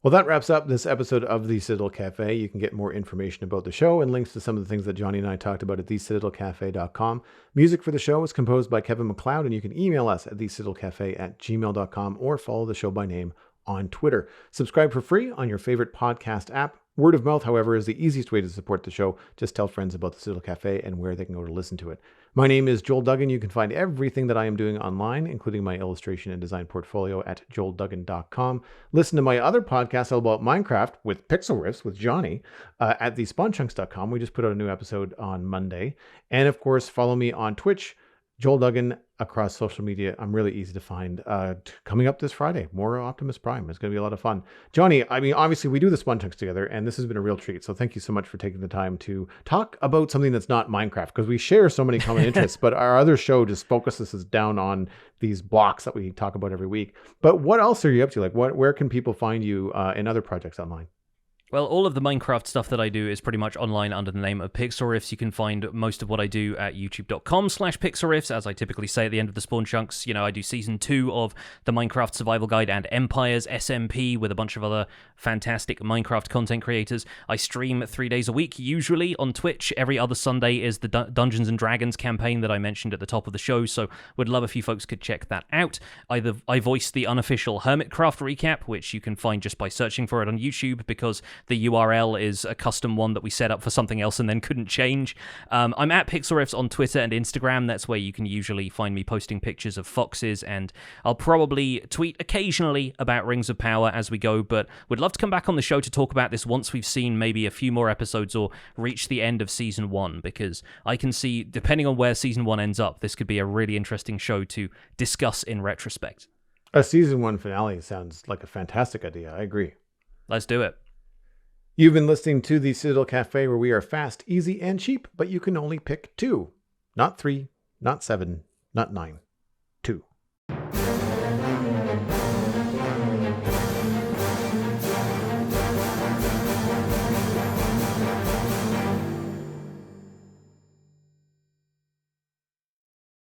S1: Well, that wraps up this episode of the Citadel Cafe. You can get more information about the show and links to some of the things that Jonny and I talked about at thecitadelcafe.com. Music for the show is composed by Kevin MacLeod, and you can email us at thecitadelcafe@gmail.com or follow the show by name on Twitter. Subscribe for free on your favorite podcast app. Word of mouth, however, is the easiest way to support the show. Just tell friends about the Citadel Cafe and where they can go to listen to it. My name is Joel Duggan. You can find everything that I am doing online, including my illustration and design portfolio at joelduggan.com. Listen to my other podcast all about Minecraft with Pixlriffs with Jonny at thespawnchunks.com. We just put out a new episode on Monday. And of course, follow me on Twitch, Joel Duggan, across social media. I'm really easy to find. Coming up this Friday, more Optimus Prime. It's going to be a lot of fun. Jonny, I mean, obviously we do the Spawn Chunks together, and this has been a real treat. So thank you so much for taking the time to talk about something that's not Minecraft, because we share so many common interests, but our other show just focuses us down on these blocks that we talk about every week. But what else are you up to? Like, where can people find you in other projects online?
S2: Well, all of the Minecraft stuff that I do is pretty much online under the name of Pixlriffs. You can find most of what I do at youtube.com/Pixlriffs, as I typically say at the end of the Spawn Chunks. I do Season 2 of the Minecraft Survival Guide and Empires SMP with a bunch of other fantastic Minecraft content creators. I stream 3 days a week, usually on Twitch. Every other Sunday is the Dungeons & Dragons campaign that I mentioned at the top of the show, so would love if you folks could check that out. I voice the unofficial Hermitcraft recap, which you can find just by searching for it on YouTube, because the URL is a custom one that we set up for something else and then couldn't change. I'm at Pixlriffs on Twitter and Instagram. That's where you can usually find me posting pictures of foxes, and I'll probably tweet occasionally about Rings of Power as we go, but would love to come back on the show to talk about this once we've seen maybe a few more episodes or reach the end of Season 1, because I can see, depending on where Season 1 ends up, this could be a really interesting show to discuss in retrospect.
S1: A Season 1 finale sounds like a fantastic idea. I agree.
S2: Let's do it.
S1: You've been listening to the Citadel Cafe, where we are fast, easy, and cheap, but you can only pick 2. Not 3, not 7, not 9.